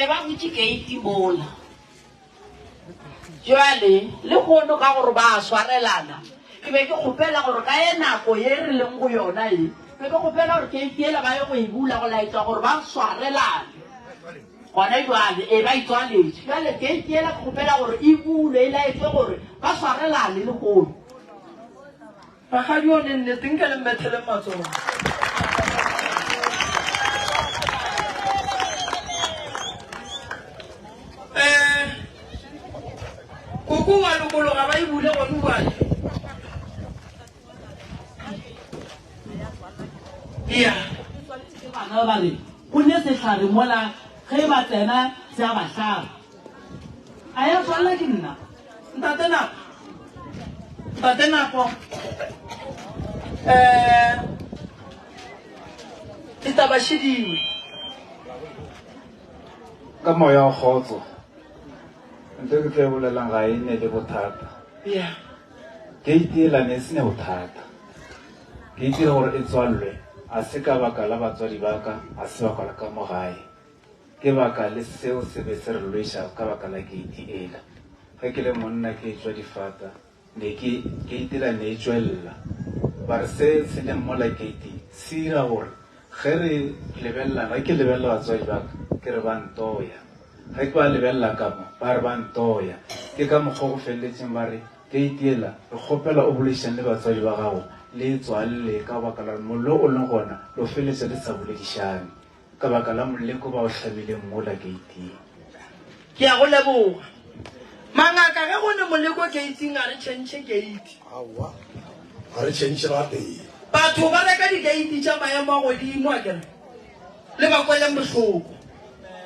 be ba butse gate mola jwale le gono ka gore ba swarelana ke be ke kgopela gore ka e nako ye re leng go yona e be ke kgopela gore ke itiela ba ye go e bula go laetsa gore ba swarelane gona jwale e ba itswaletse jwale ke itiela ke kgopela gore e bule e laetse gore ba swarelane le gono bagadi o ne nnete nke le mmethele matsogo koko wa lokologa ba e bule gone bale ya bana ba le go ne setlhare mola ge ba tsena se a ba tlhaba a ya tshwanela ke nna ntate napo ditaba shediwe ka moya wa kgotso ntho ke tlo e bolelang ga e ne le bothata ya gate ela ne se ne bothata gate ile gore e tswalwe a se ka baka la batswadi ba ka a se baka la ka mo gae ke baka le seo se be se re lweša ka baka la gate ela ge ke le monna ke etswa difata ne ke gate ela ne e tswelela ba re se se leng mola gate se ira gore ge re lebelelana ge ke lebelela batswadi ba ka ke re ba ntoya ge ke ba lebelela ka mo ba re ba ntoya ke ka mokgwa go feleletseng ba re gate ela re kgopela o boledišane le batswadi ba gago le tswalle ka baka la mollo o leng gona lo feletse le sa boledišane ka baka la moleko ba o tlhamileng mola gateng ke ya go leboga mangaka ge go ne moleko gateng a re tšhentšhe gate aowa ga re tšhentšhe gape batho ba reka di-gate tša maemo a godimo a kere le ba kwele bohloko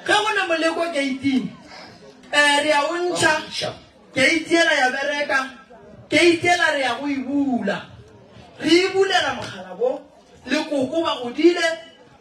ge go ne moleko gateng re ya o ntšha gate ela ya bereka gate ela re ya go e bula re e bulela mogalabo le koko ba godile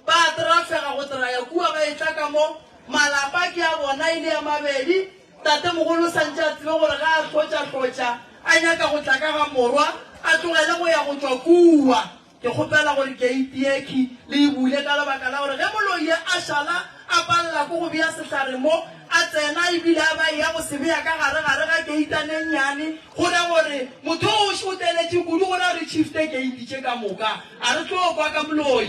ba trafega go traya kua ba e tla ka mo malapa ke a bona ile ya mabedi tate mogolo santse a tsebe gore ga a tlotša a nyaka go tla ka ga morwa a tlogele go ya go tswa kua ke kgopela gore gate eki le e bule ka lebaka la gore ge moloi a šala a palela ko go bea setlhare mo a tsena ebile a ba ya go se beya ka gare ga geitaneng nyane gore gore motho o šoteletse kudu gore a re chifte gate tše ka moka a re tlo kwa ka moloi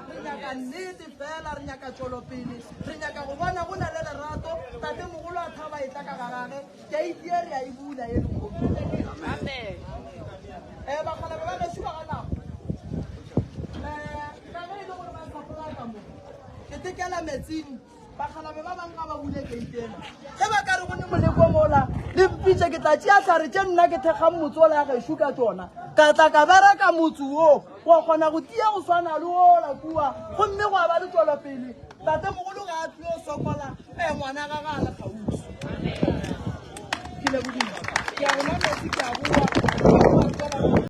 re nyaka nnete fela re nyaka tšwelopele re nyaka go bona go na le lerato tate mogolo a thaba e tla ka gagage gate e re a e bula e bakgalabe ba geso ba ganako kabe e le gore ba sapolaka mo ke tekela metsing bakgalabe ba bangwe ga ba bule gateena ge ba ka re go ne moleko mola le mpitse ke tla tšea tlhare tše nna ke thekgang motse ola ya gešo ka tsona ka tla ka bereka motse o wa kgona go tia go swana le ola kua gomme go a ba le tswelopele tate mogolo ga a tlile o sokola ngwana ga ga a le gausi ke lebodimo ke a gona metsi ke a boa